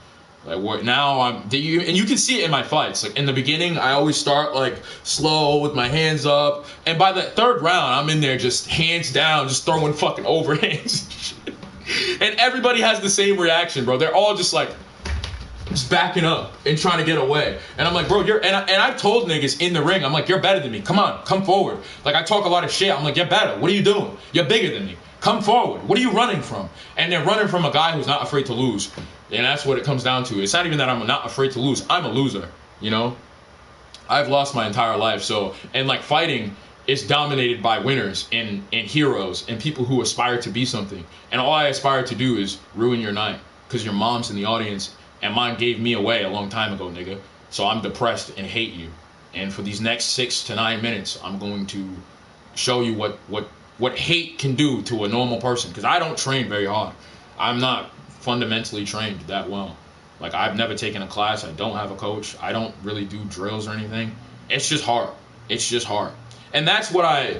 Like, now and you can see it in my fights. Like, in the beginning, I always start like slow with my hands up, and by the third round, I'm in there just hands down, just throwing fucking overhands. And everybody has the same reaction, bro. They're all just like, just backing up and trying to get away. And I'm like, bro, I've told niggas in the ring, I'm like, you're better than me. Come on, come forward. Like, I talk a lot of shit. I'm like, you're better. What are you doing? You're bigger than me. Come forward. What are you running from? And they're running from a guy who's not afraid to lose. And that's what it comes down to. It's not even that I'm not afraid to lose. I'm a loser, you know? I've lost my entire life. So, and like fighting is dominated by winners and heroes and people who aspire to be something. And all I aspire to do is ruin your night because your mom's in the audience and mine gave me away a long time ago, nigga. So I'm depressed and hate you. And for these next 6 to 9 minutes, I'm going to show you what hate can do to a normal person, because I don't train very hard. I'm not fundamentally trained that well. Like, I've never taken a class. I don't have a coach. I don't really do drills or anything. It's just hard. And that's what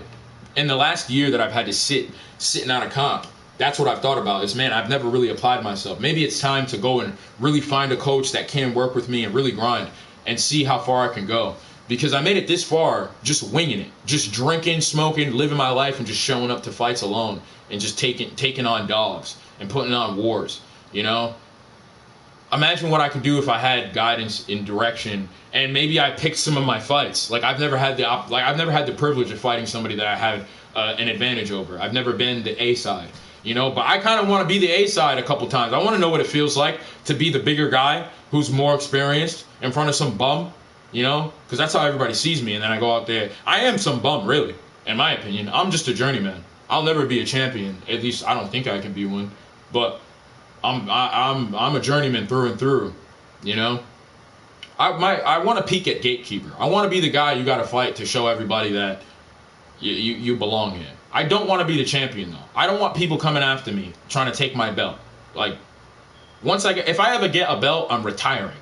in the last year that I've had to sitting out of comp, that's what I've thought about is, man, I've never really applied myself. Maybe it's time to go and really find a coach that can work with me and really grind and see how far I can go. Because I made it this far just winging it, just drinking, smoking, living my life, and just showing up to fights alone and just taking on dogs and putting on wars, you know? Imagine what I could do if I had guidance and direction, and maybe I picked some of my fights. Like, I've never had the privilege of fighting somebody that I had an advantage over. I've never been the A side, you know? But I kind of want to be the A side a couple times. I want to know what it feels like to be the bigger guy who's more experienced in front of some bum. You know, because that's how everybody sees me, and then I go out there. I am some bum, really, in my opinion. I'm just a journeyman. I'll never be a champion. At least I don't think I can be one. But I'm a journeyman through and through. You know, I want to peak at gatekeeper. I want to be the guy you got to fight to show everybody that you belong here. I don't want to be the champion though. I don't want people coming after me trying to take my belt. Like, if I ever get a belt, I'm retiring.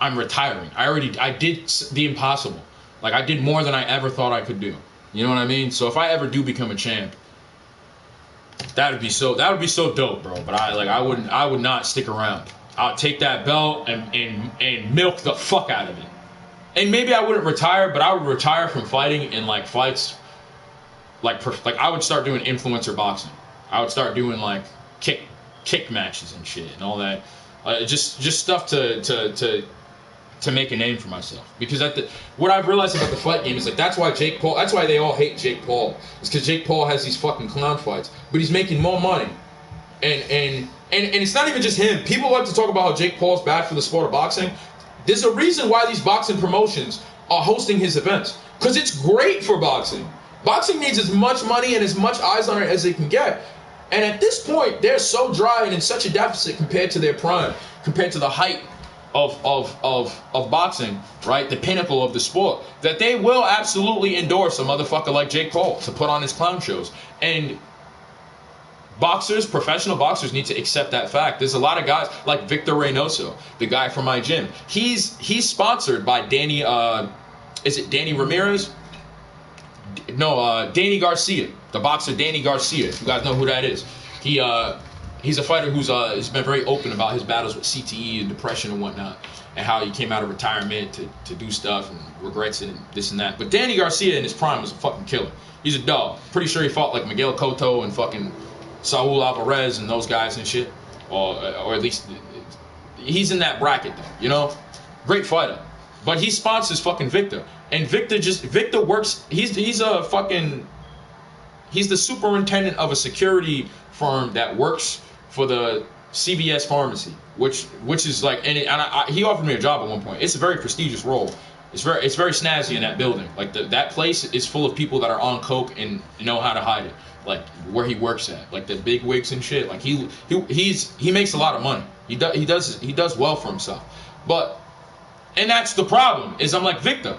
I did the impossible. Like, I did more than I ever thought I could do. You know what I mean? So if I ever do become a champ, that would be so dope, bro. But I would not stick around. I'll take that belt and milk the fuck out of it. And maybe I wouldn't retire, but I would retire from fighting in like fights. Like I would start doing influencer boxing. I would start doing like kick matches and shit and all that. Just stuff to make a name for myself. Because what I've realized about the fight game is like that's why they all hate Jake Paul. It's because Jake Paul has these fucking clown fights, but he's making more money. And it's not even just him. People like to talk about how Jake Paul's bad for the sport of boxing. There's a reason why these boxing promotions are hosting his events. Because it's great for boxing. Boxing needs as much money and as much eyes on it as they can get. And at this point, they're so dry and in such a deficit compared to their prime, compared to the height of boxing, right? The pinnacle of the sport, that they will absolutely endorse a motherfucker like Jake Paul to put on his clown shows. And professional boxers need to accept that fact. There's a lot of guys like Victor Reynoso, the guy from my gym. He's sponsored by Danny, is it Danny Ramirez? No, Danny Garcia, the boxer Danny Garcia. If you guys know who that is. He's a fighter who's been very open about his battles with CTE and depression and whatnot, and how he came out of retirement to do stuff and regrets it and this and that. But Danny Garcia in his prime was a fucking killer. He's a dog. Pretty sure he fought like Miguel Cotto and fucking Saul Alvarez and those guys and shit, or at least he's in that bracket though. You know, great fighter. But he sponsors fucking Victor, and Victor works. He's the superintendent of a security firm that works for the CVS pharmacy, which is like, he offered me a job at one point. It's a very prestigious role. It's very snazzy in that building. Like that place is full of people that are on coke and know how to hide it. Like where he works at, like the big wigs and shit. Like he makes a lot of money. He does well for himself. And that's the problem. Is I'm like, Victor,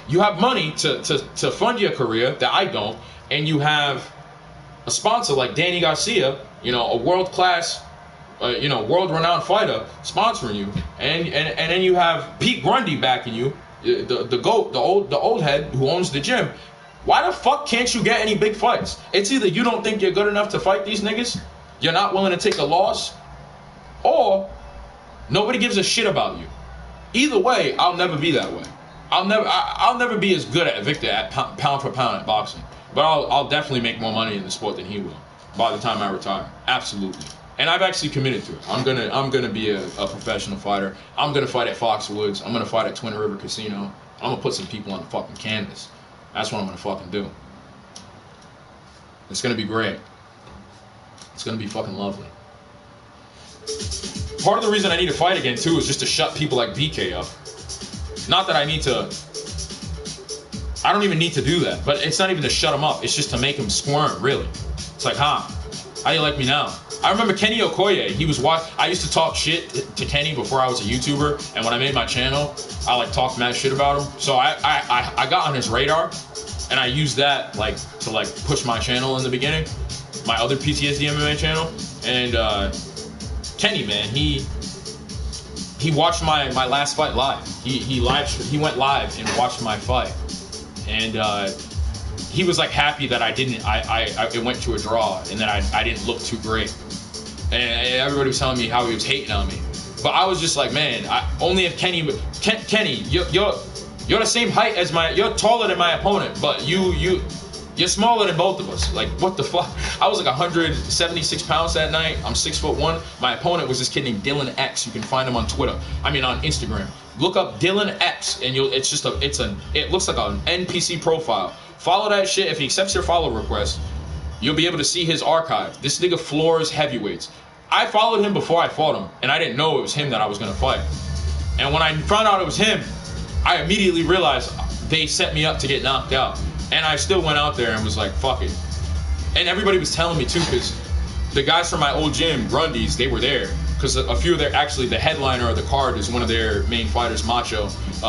you have money to fund your career that I don't, and you have a sponsor like Danny Garcia, you know, a world-class, world-renowned fighter sponsoring you, and then you have Pete Grundy backing you, the GOAT, the old head who owns the gym. Why the fuck can't you get any big fights? It's either you don't think you're good enough to fight these niggas, you're not willing to take a loss, or nobody gives a shit about you. Either way, I'll never be that way. I'll never be as good at Victor at pound for pound at boxing. But I'll definitely make more money in the sport than he will by the time I retire. Absolutely. And I've actually committed to it. I'm gonna be a professional fighter. I'm gonna fight at Foxwoods. I'm gonna fight at Twin River Casino. I'm gonna put some people on the fucking canvas. That's what I'm gonna fucking do. It's gonna be great. It's gonna be fucking lovely. Part of the reason I need to fight again too is just to shut people like BK up. Not that I need to. I don't even need to do that. But it's not even to shut him up. It's just to make him squirm. Really. It's like, huh? How do you like me now? I remember Kenny Okoye. He was I used to talk shit to Kenny before I was a YouTuber, and when I made my channel, I like talked mad shit about him. So I got on his radar, and I used that like to like push my channel in the beginning, my other PTSD MMA channel. And Kenny, man, he watched my last fight live. He went live and watched my fight, and he was like happy that it went to a draw and that I didn't look too great. And everybody was telling me how he was hating on me, but I was just like, man, only if Kenny, you're the same height as you're taller than my opponent, but you're smaller than both of us. Like, what the fuck? I was like 176 pounds that night. I'm 6'1". My opponent was this kid named Dylan X. You can find him on Twitter. I mean, on Instagram. Look up Dylan X, and it looks like an NPC profile. Follow that shit. If he accepts your follow request, you'll be able to see his archive. This nigga floors heavyweights. I followed him before I fought him, and I didn't know it was him that I was gonna fight. And when I found out it was him, I immediately realized they set me up to get knocked out. And I still went out there and was like, fuck it. And everybody was telling me too, because the guys from my old gym, Grundy's, they were there. Because a few of actually the headliner of the card is one of their main fighters, Macho,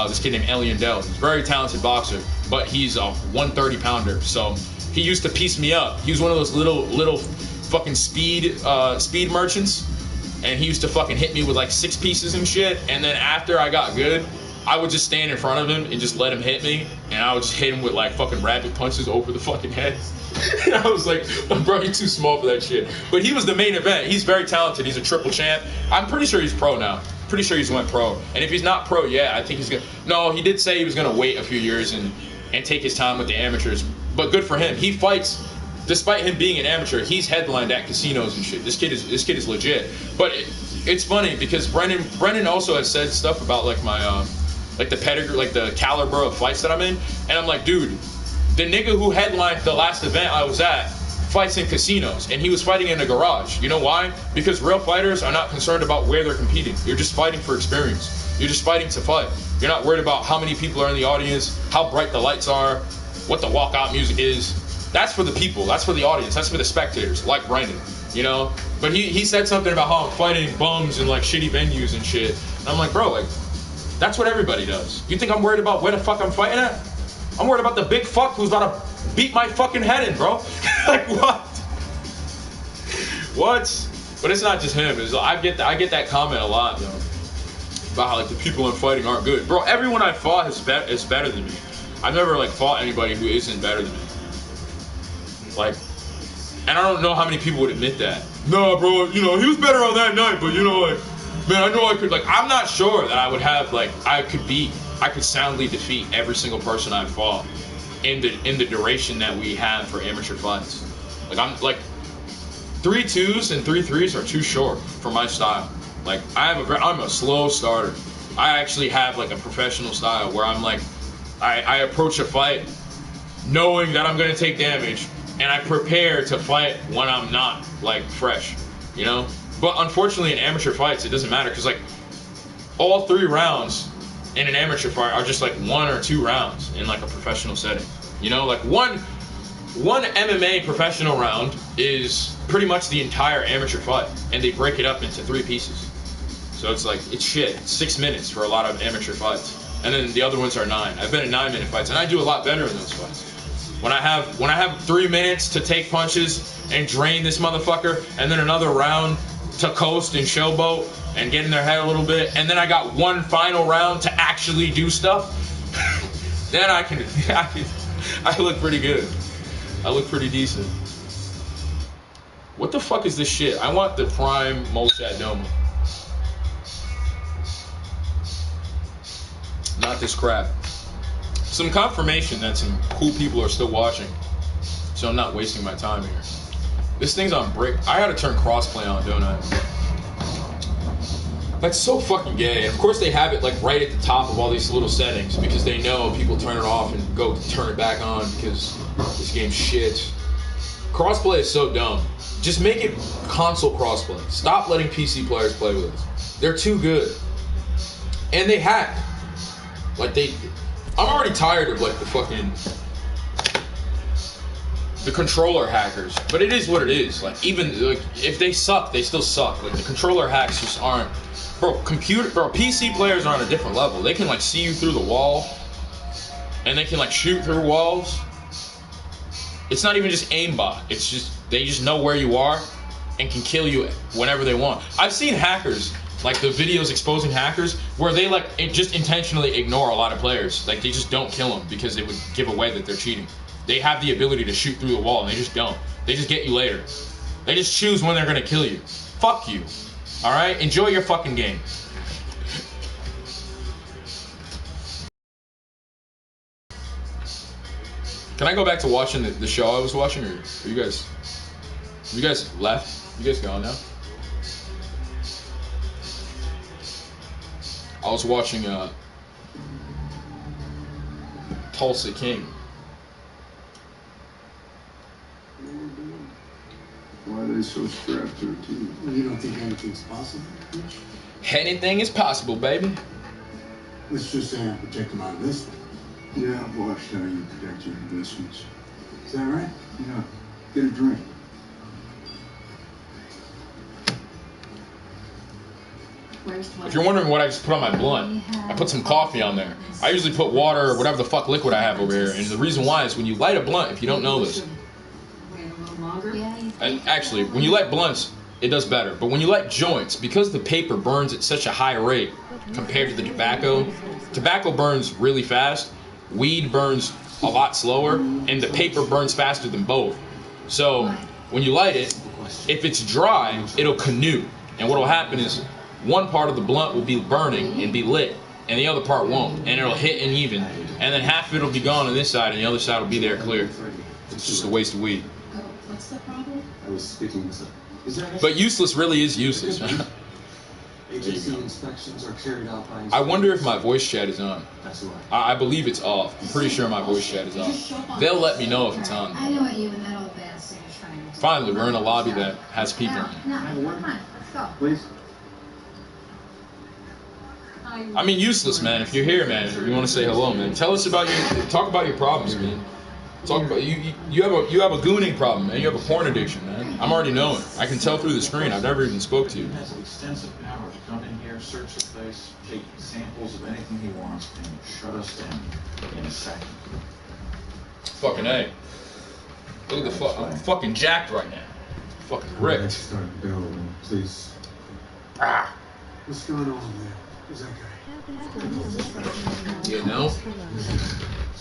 this kid named Elian Dell. He's a very talented boxer, but he's a 130 pounder. So he used to piece me up. He was one of those little fucking speed merchants. And he used to fucking hit me with like 6 pieces and shit. And then after I got good, I would just stand in front of him and just let him hit me, and I would just hit him with like fucking rapid punches over the fucking head. And I was like, bro, you're too small for that shit. But he was the main event. He's very talented. He's a triple champ. I'm pretty sure he's pro now. Pretty sure he's went pro. And if he's not pro yet, I think he's gonna. No, he did say he was gonna wait a few years and take his time with the amateurs. But good for him. He fights. Despite him being an amateur, he's headlined at casinos and shit. This kid is legit. But it's funny because Brendan also has said stuff about like my like the pedigree, like the caliber of fights that I'm in. And I'm like, dude, the nigga who headlined the last event I was at fights in casinos, and he was fighting in a garage. You know why? Because real fighters are not concerned about where they're competing. You're just fighting for experience. You're just fighting to fight. You're not worried about how many people are in the audience, how bright the lights are, what the walkout music is. That's for the people. That's for the audience. That's for the spectators, like Brandon, you know? But he said something about how I'm fighting bums in like shitty venues and shit. And I'm like, bro, like, that's what everybody does. You think I'm worried about where the fuck I'm fighting at? I'm worried about the big fuck who's about to beat my fucking head in, bro. Like, what? What? But it's not just him. I get that comment a lot, though, about how like the people I'm fighting aren't good. Bro, everyone I fought is better than me. I've never like fought anybody who isn't better than me. Like, and I don't know how many people would admit that. No, bro, you know, he was better on that night, but you know, like, man, I know I could, like, I'm not sure that I would have, like, I could soundly defeat every single person I've fought in the duration that we have for amateur fights. Like, I'm, like, 3 2s and 3 3s are too short for my style. Like, I'm a slow starter. I actually have, like, a professional style where I'm, like, I approach a fight knowing that I'm going to take damage, and I prepare to fight when I'm not, like, fresh, you know? But unfortunately, in amateur fights, it doesn't matter because, like, all 3 rounds in an amateur fight are just like 1 or 2 rounds in like a professional setting. You know, like one MMA professional round is pretty much the entire amateur fight, and they break it up into 3 pieces. So it's like, it's shit. It's 6 minutes for a lot of amateur fights, and then the other ones are 9. I've been in 9-minute fights, and I do a lot better in those fights. When I have 3 minutes to take punches and drain this motherfucker, and then another round to coast and showboat and get in their head a little bit, and then I got 1 final round to actually do stuff, then I look pretty good. I look pretty decent. What the fuck is this shit? I want the prime Molchat Dome. Not this crap. Some confirmation that some cool people are still watching, so I'm not wasting my time here. This thing's on brick. I gotta turn crossplay on, don't I? That's so fucking gay. Of course they have it like right at the top of all these little settings because they know people turn it off and go turn it back on because this game's shit. Crossplay is so dumb. Just make it console crossplay. Stop letting PC players play with us. They're too good. And they hack. Like I'm already tired of like the controller hackers. But it is what it is. Like even like if they suck, they still suck. Like the controller hacks just aren't. Bro, PC players are on a different level. They can like see you through the wall. And they can like shoot through walls. It's not even just aimbot. It's just they just know where you are and can kill you whenever they want. I've seen hackers, like the videos exposing hackers, where they like just intentionally ignore a lot of players. Like they just don't kill them because it would give away that they're cheating. They have the ability to shoot through the wall and they just don't. They just get you later. They just choose when they're gonna kill you. Fuck you. Alright? Enjoy your fucking game. Can I go back to watching the show I was watching, or are you guys left? You guys gone now? I was watching Tulsa King. Why are they so strapped to a team? You don't think anything's possible? Anything is possible, baby. Let's just say I protect them out of this one. Yeah, I've watched how you protect your investments. Is that right? Yeah, get a drink. If you're wondering what I just put on my blunt, I put some coffee on there. I usually put water or whatever the fuck liquid I have over here. And the reason why is when you light a blunt, if you don't know this, and actually, when you light blunts, it does better. But when you light joints, because the paper burns at such a high rate compared to the tobacco burns really fast, weed burns a lot slower, and the paper burns faster than both. So when you light it, if it's dry, it'll canoe. And what'll happen is one part of the blunt will be burning and be lit, and the other part won't, and it'll hit and even. And then half of it'll be gone on this side, and the other side will be there clear. It's just a waste of weed. What's the problem? I was speaking to But useless really is useless. agency inspections are carried out by. I wonder if my voice chat is on. That's why. I believe it's off. I'm pretty sure my voice chat is on. They'll let me know if it's on. I know what you and that old bastard are trying to do. Finally, we're in a lobby that has people in it. No, come on, let's go. Please. I mean, useless, man. If you're here, man, if you want to say hello, man, tell us about talk about your problems, man. Talk about you have a gooning problem, man. You have a porn addiction, man. I'm already knowing. I can tell through the screen. I've never even spoke to you. He has extensive power to come in here, search the place, take samples of anything he wants, and shut us down in a second. Fucking A. Look at the fuck. I'm fucking jacked right now. Fucking ripped. Start Bill, please. Ah. What's going on there? Who's that guy? You know? So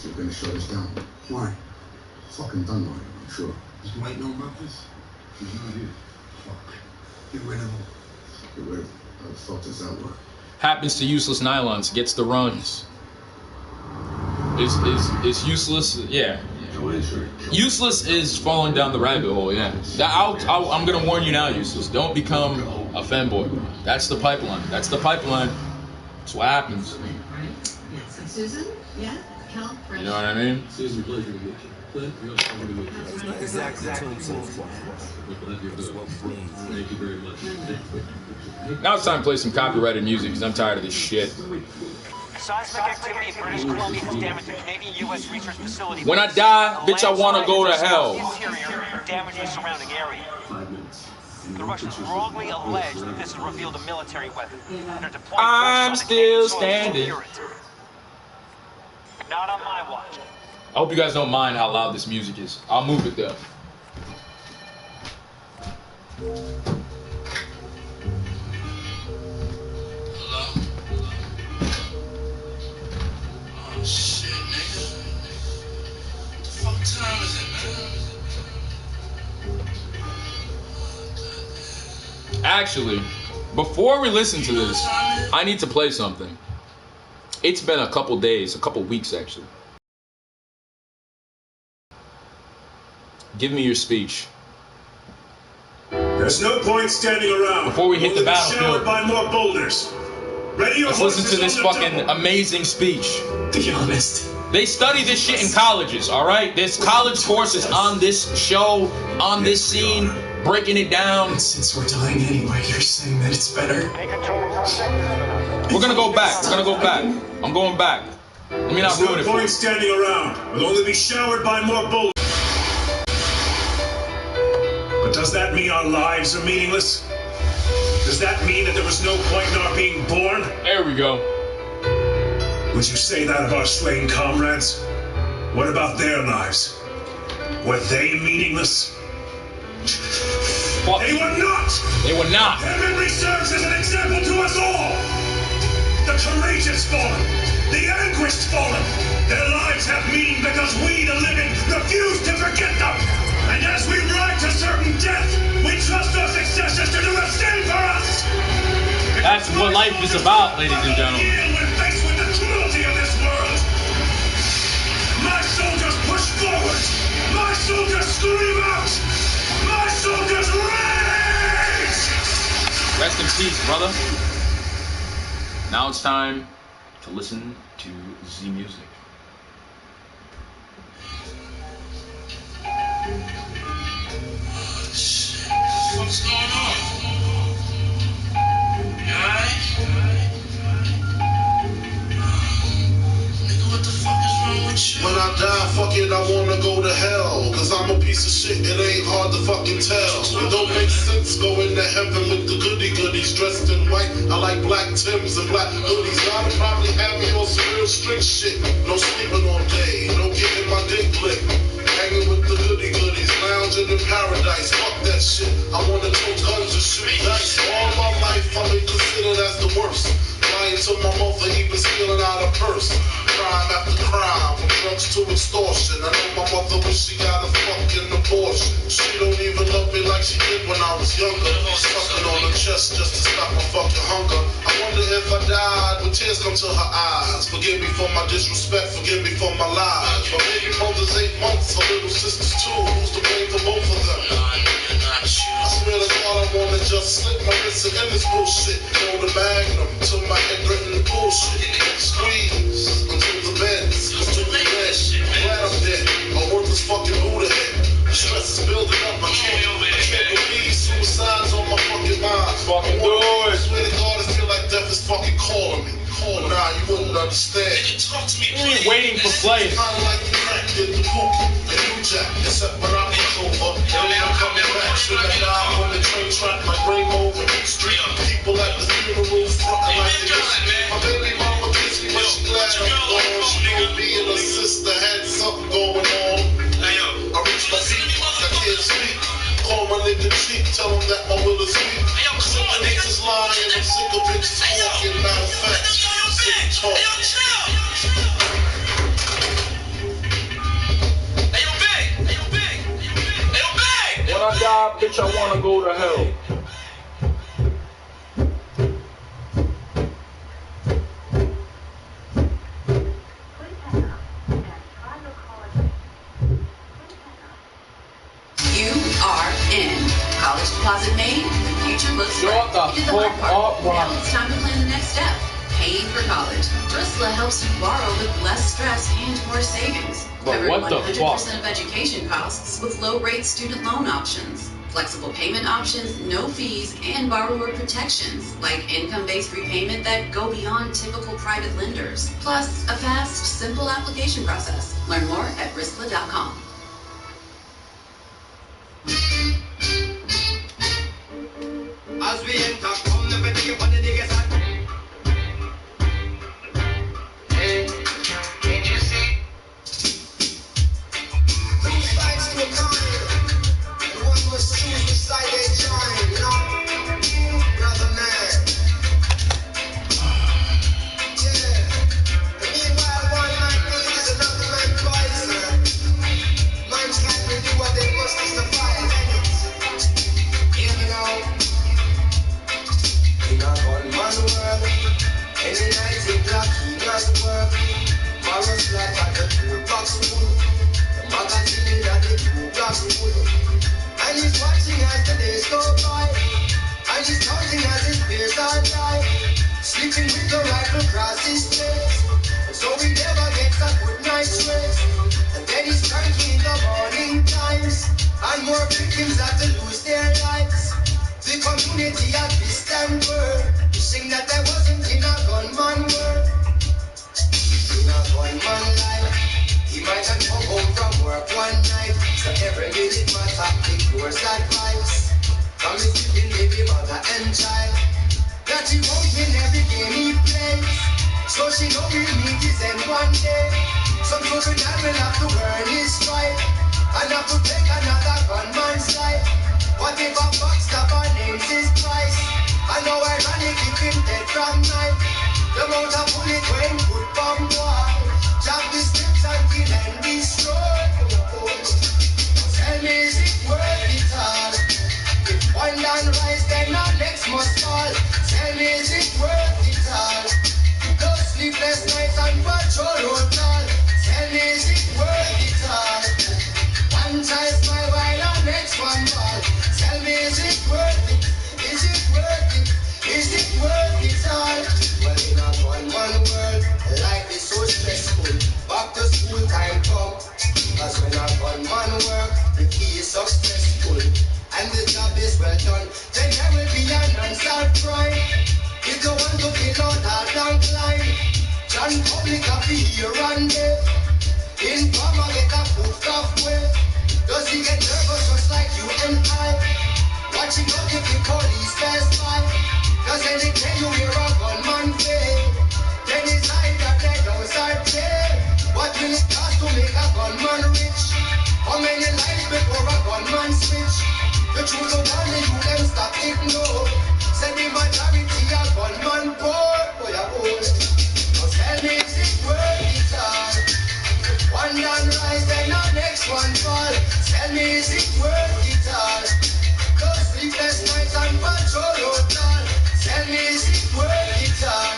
you're gonna shut us down? Why? Fucking done by him, I'm sure. Does White know about this? He's not here. Fuck. Get rid of him. Get rid of him. How the fuck does that work? Happens to useless nylons. Gets the runs. Is useless? Yeah. Useless is falling down the rabbit hole. Yeah. I'm gonna warn you now, useless. Don't become a femboy. That's the pipeline. That's the pipeline. That's what happens. Susan? Yeah? Cal? You know what I mean? Susan, pleasure to meet you. Clint, real pleasure to meet you. Exactly. Thank you very much. Now it's time to play some copyrighted music because I'm tired of this shit. Seismic activity in British Columbia has damaged a Canadian U.S. research facility. When I die, bitch, I want to go to hell. Interior, damaging the surrounding area. 5 minutes. The Russians wrongly allege that this has revealed a military weapon. They're deploying I'm forces on the still Canadian soil to standing. secure it. Not on my watch. I hope you guys don't mind how loud this music is. I'll move it though. Hello? Oh shit, nigga. What the fuck time is it, man? Actually, before we listen to this, I need to play something. It's been a couple days, a couple weeks actually. Give me your speech. There's no point standing around. Before we hit the We'll be battlefield. showered by more boulders. Ready your Let's listen to horses this on the fucking double. amazing speech. Be honest. They study this shit in colleges, alright? There's college courses on this show, on this scene. breaking it down. Since we're dying anyway, you're saying that it's better? We're gonna go back. We're gonna go back. I'm going back. Let me not ruin it. There's no point standing around. We'll only be showered by more bullets. But does that mean our lives are meaningless? Does that mean that there was no point in our being born? There we go. Would you say that of our slain comrades? What about their lives? Were they meaningless? Fuck. They were not! They were not. Their memory serves as an example to us all! The courageous fallen, the anguished fallen. Their lives have meaning because we, the living, refuse to forget them. And as we ride to certain death, we trust our successors to do the same for us. That's what life is about, ladies and gentlemen. When faced with the cruelty of this world, my soldiers push forward. My soldiers scream out. My soldiers rage. Rest in peace, brother. Now it's time to listen to Z music. What's going on? You alright? Nigga, what the fuck is wrong with you? When I die, fuck it, I wanna go to hell. Cause I'm a piece of shit, it ain't hard to fucking tell. It don't make sense going to heaven with the goody goodies dressed in white. I like black Timbs and black hoodies. I'd probably have me on some real strict shit. No sleeping all day, no getting my dick licked. Hanging with the goody goodies, lounging in paradise. Fuck that shit. I wanna throw guns and shoot dice. All my life I've been considered as the worst. Lying to my mother, even stealing out a purse. Crime after crime, from drugs to extortion. I know my mother wish she got a fucking abortion. She don't even love me like she did when I was younger. Sucking on her chest just to stop my fucking hunger. I wonder if I died, would tears come to her eyes? Forgive me for my disrespect, forgive me for my lies. My baby mother's 8 months, her little sister's 2. Who's to blame for both of them? I swear to God, I wanna just slip my wrist in this bullshit. Throw the magnum till my head written bullshit. Squeeze until the bends, until the red. I'm glad I'm dead. My worthless fucking Buddha head. The stress is building up. I can't believe suicide's on my fucking mind. Fucking do it. I swear to God, I feel like death is fucking calling me. Nah, you wouldn't understand. Talk to me, You ain't waiting for play. Kinda like the crack did the poop and New Jack, except when I push over. I'm coming back, should I die on the train track like Rainbow and Beat Street? People at the funerals frontin' like they miss me. My baby mama kissed me, but she glad I'm gone. She knew me and her sister had something going on. I reached my feet, I can't speak. Call my nigga cheap, tell him that my will is weak. Sick of niggas lying, I'm sick of bitches talking. Matter of fact, sick of talking. When I die, bitch, I wanna go to hell. You are in. College deposit made, future looks bright. Shut the You did the hard fuck part. up, Now Ron. it's time to plan the next step. Paying for college. Bristla helps you borrow with less stress and more savings. But Covered what the 100% of education costs with low-rate student loan options. Flexible payment options, no fees, and borrower protections like income-based repayment that go beyond typical private lenders. Plus, a fast, simple application process. Learn more at Bristla.com. As we enter, come never take it on the diggers. Hey, can't you see? Two sides to a coin. And one must choose which side they join, you know? Brother man. Yeah. And meanwhile, one man is another man poison. Mankind will do what they must to survive. You know? In a gunman world, any night in black, he night work. Morals like at the 2 o'clock school. The magazine at the 2 o'clock school. And he's watching as the days go by. And he's counting as his peers are die. Sleeping with the rifle across his face. And so he never gets a good night's rest. And then he's cranky in the morning times. And and more victims have to lose their lives. The community at this stand word, wishing that I wasn't in a gunman world. In a gunman life, he might have come home from work one night, so every minute matter, the course advice. From his giving baby mother and child, that he won't win every game he plays. So she know he'll meet his end one day. Some juvenile will have to earn his stripe, and have to take another gunman's life. What if a backstabber names his price? I know ironic if him dead from night. The amount of bullet when good bomb boy, jab the steps and kill and destroy. Tell me, is it worth it all? If one down rise, then our next must fall. Tell me, is it worth it all? Those sleepless nights and patrol road all. Tell me, is it worth it all? One child smile while our next one fall. Tell me, is it worth it? Is it worth it? Is it worth it all? Well, in a one world, life is so stressful. Back to school time come. Cause when a gunman work, the key is successful, and the job is well done, then there will be an unsolved crime. If you want to kill out all down line, John Public a be here and there. Informer get a foot off way. Does he get nervous just like you and I? Watching out if the police pass by. Cause any day you hear a gunman fail, then it's either dead or dead. What will it cost to make a gunman rich? How many lives before a gunman switch? The truth of one you them stop ignore. Say the majority a gunman poor. So tell me, is it worth it all? One down rise, then our next one fall. Tell me, is it worth it all? Those sleepless nights and patrol road all. Tell me, is it worth it all?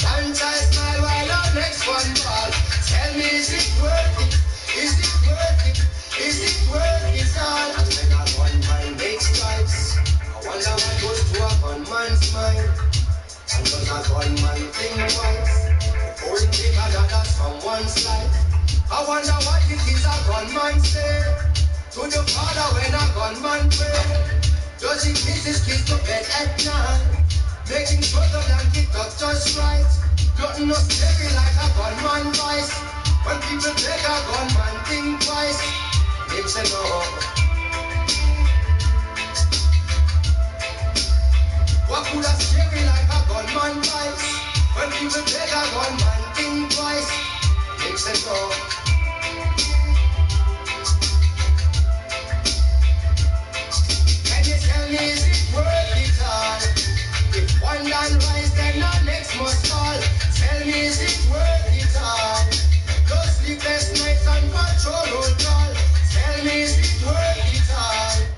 One child smile while our next one fall. Tell me, is it worth it? Is it worth it? Is it worth it all? And when a gunman makes strikes, I wonder what goes to a gunman's mind. And does a gunman think twice before he take another someone's life? I wonder what it is a gunman say to the father when a gunman pray. Does he kiss his kids to bed at night, making sure the blanket touch just right? Nothing no scary like a gunman vice. When people take a gunman think twice, him say no. What could a scary like a gunman vice? When people take a gunman think twice, him say no. Can you tell me, is it worth it all? If one down rise, then our next must fall. Tell me, is it worth it all? Those sleepless nights and patrol road all. Tell me, is it worth it all?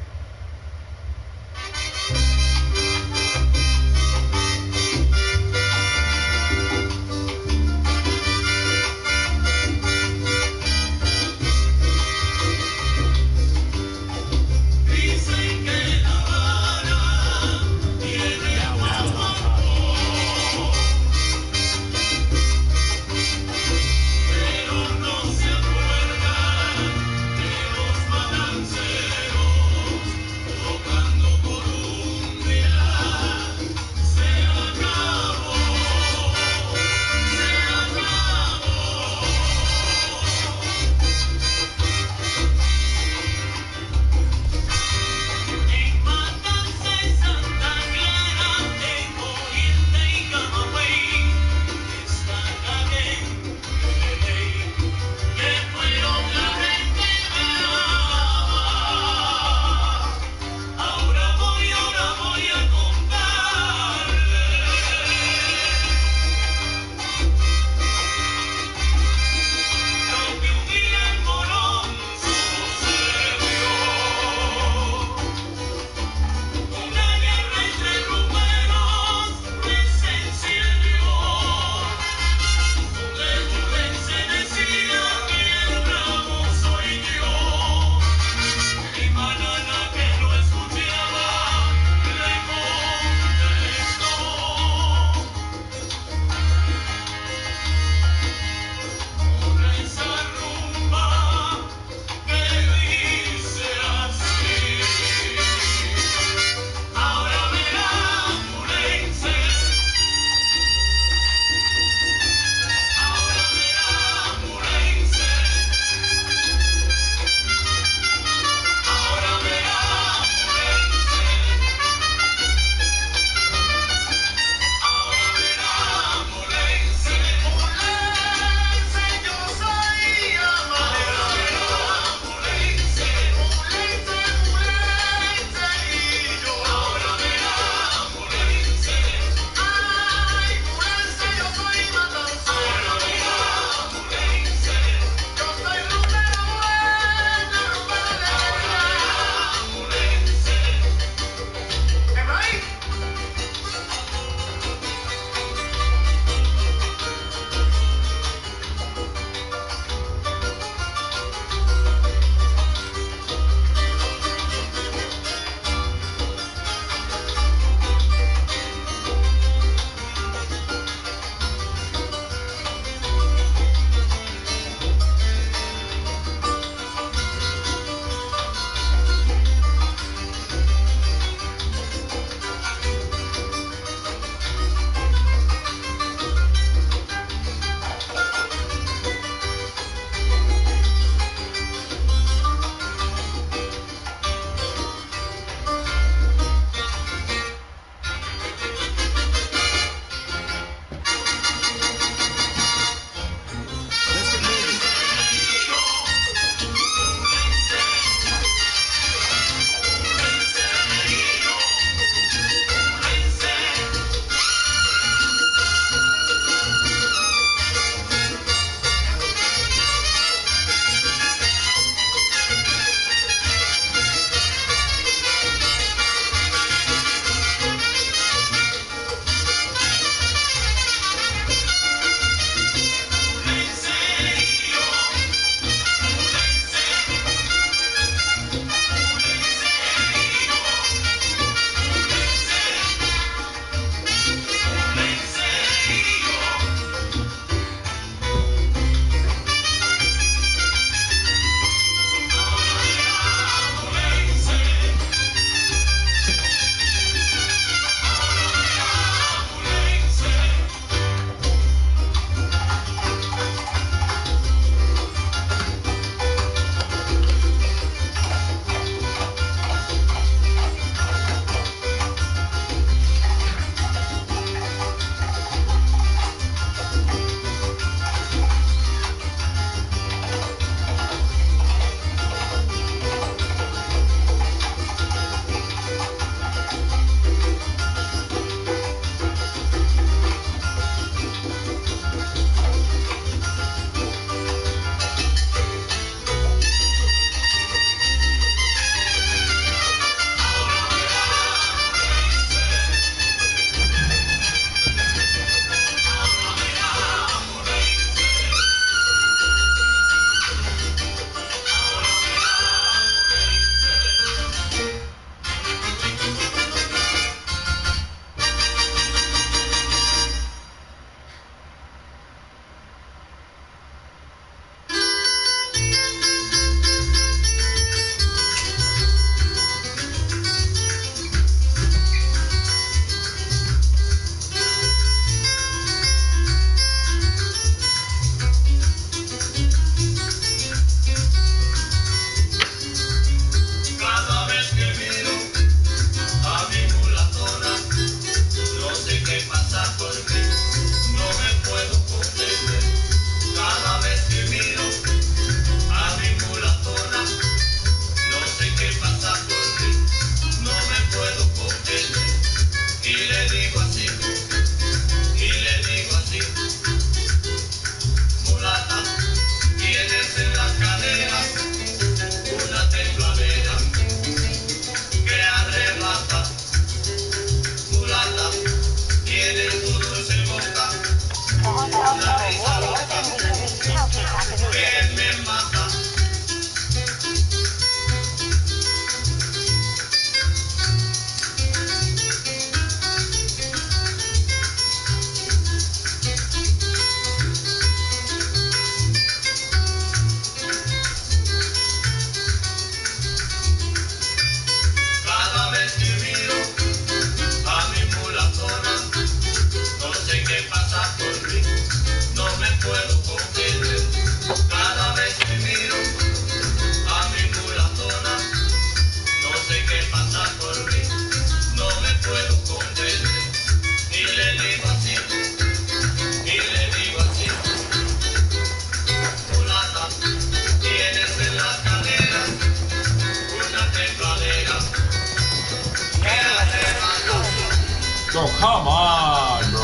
Come on, bro.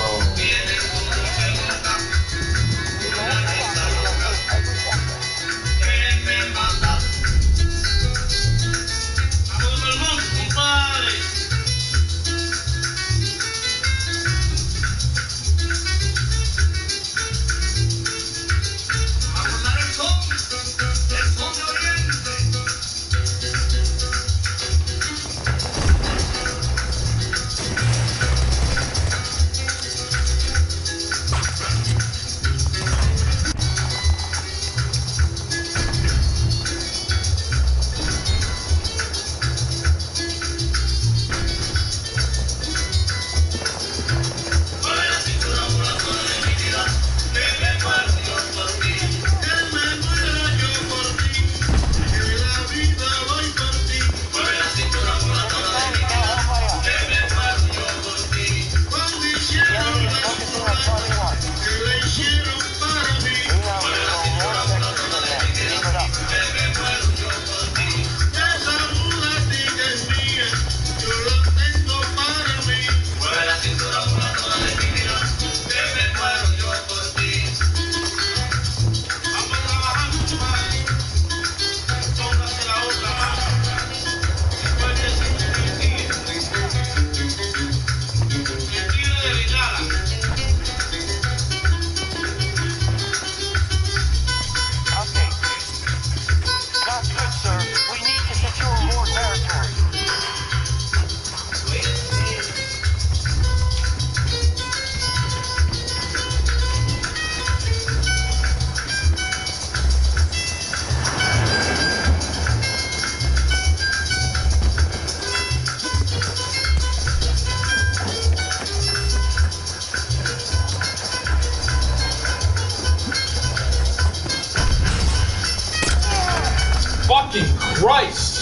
Fucking Christ!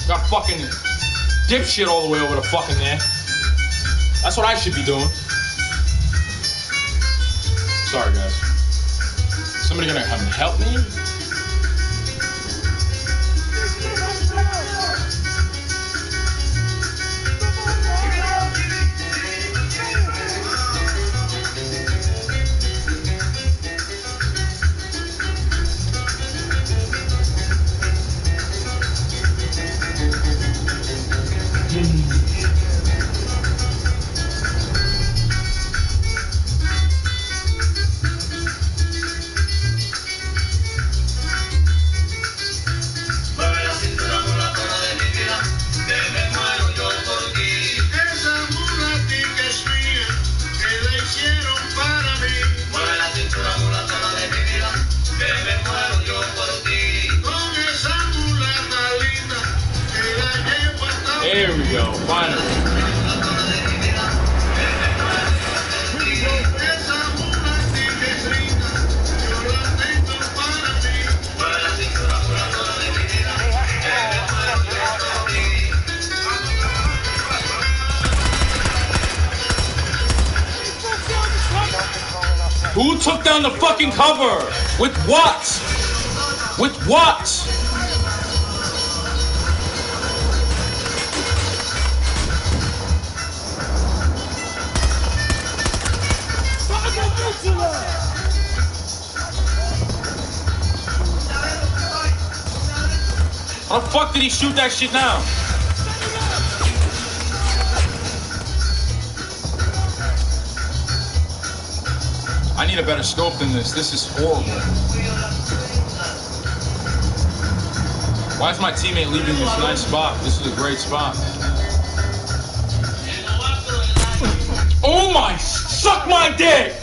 Got fucking dipshit all the way over to fucking there. That's what I should be doing. Sorry, guys. Somebody gonna come help me? There we go, finally. Who took down the fucking cover? With what? With what? How the fuck did he shoot that shit down? I need a better scope than this. This is horrible. Why is my teammate leaving this nice spot? This is a great spot. Oh my, suck my dick!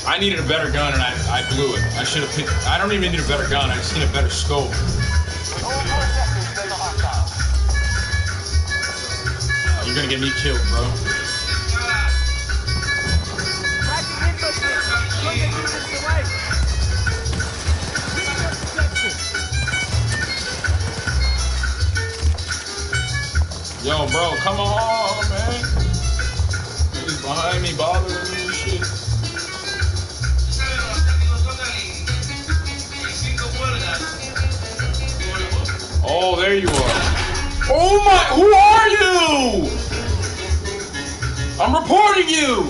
I needed a better gun and I blew it. I should have picked, I don't even need a better gun, I just need a better scope. Oh, you're gonna get me killed, bro. Yo, bro, come on, man. He's behind having me bothering me and shit. Oh, there you are. Oh my, who are you? I'm reporting you.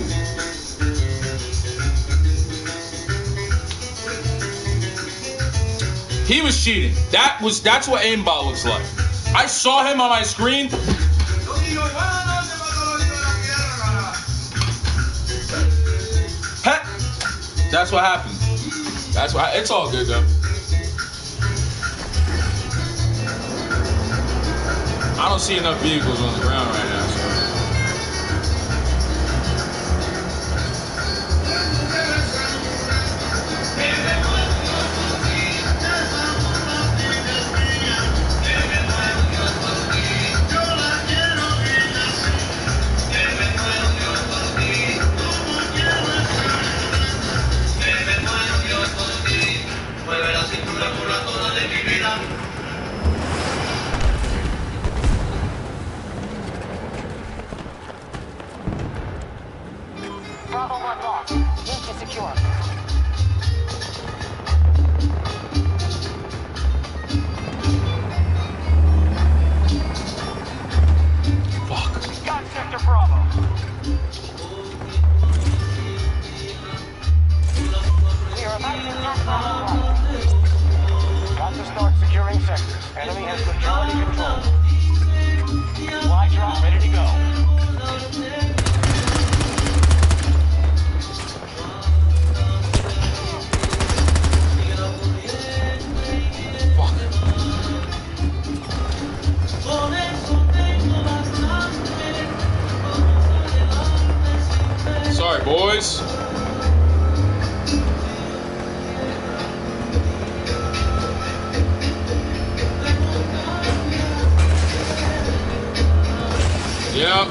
He was cheating. That's what aimbot looks like. I saw him on my screen. Heck, that's what happened. That's why it's all good though. I don't see enough vehicles on the ground right now. So. Bravo 1 lost. Need to secure. Fuck. Got sector Bravo. We are about to attack Bravo 1. Got to start securing sectors. Enemy has majority control. Fly drop ready to go. Sorry, boys. Yep.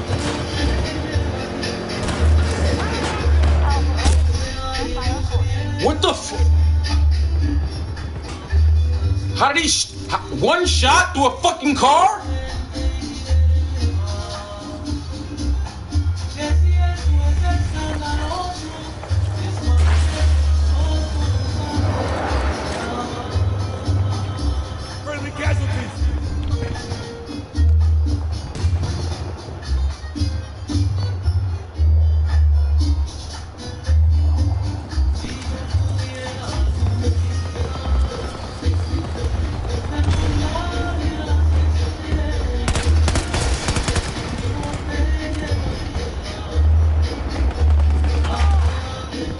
What the f? How did he? One shot through a fucking car? Friendly casualties.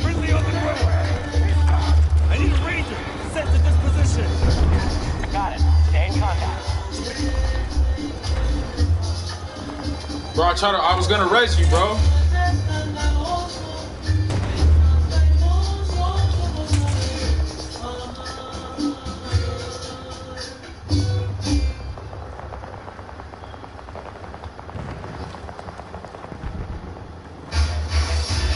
Friendly on the ground. I need a ranger. Set to this position. Got it. Stay in contact. Bro, I was gonna res you, bro.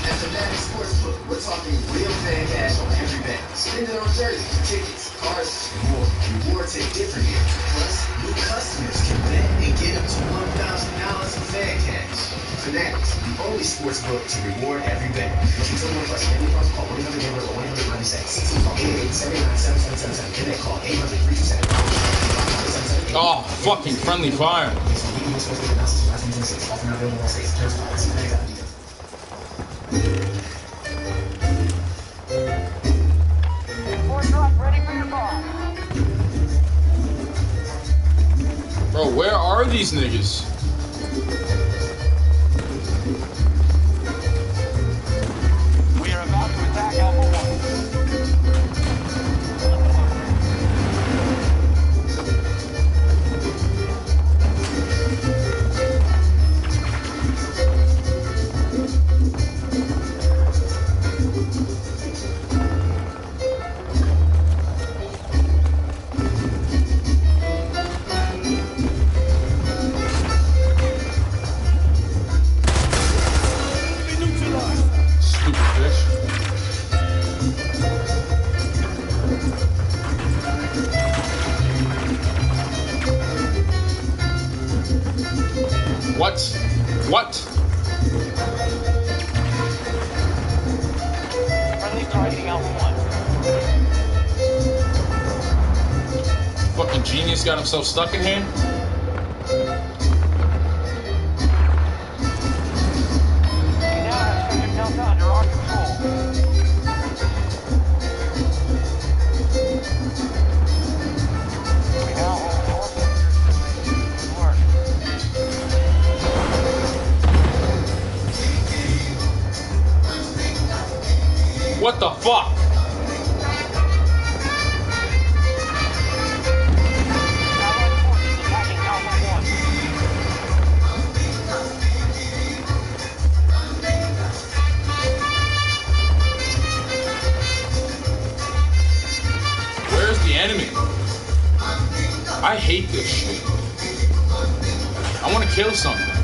At the Magic Sportsbook, we're talking real fan cash on every bet. Spend it on jerseys, tickets, cars, and more. Rewards hit different here. Plus, new customers can bet and get up to $1,000 in fan cash. Fanatics, the only sportsbook to reward every bet. Must be 21 plus. Any problem, call 1-800-GAMBLER or 1-800-96. Call 888-789-7777. Connect, call 800-327. Oh, fucking friendly fire. Ready for your call. Bro, where are these niggas? We are about to attack Alpha 1. Genius got himself stuck in here? What the fuck? Where's the enemy? I hate this shit. I want to kill something.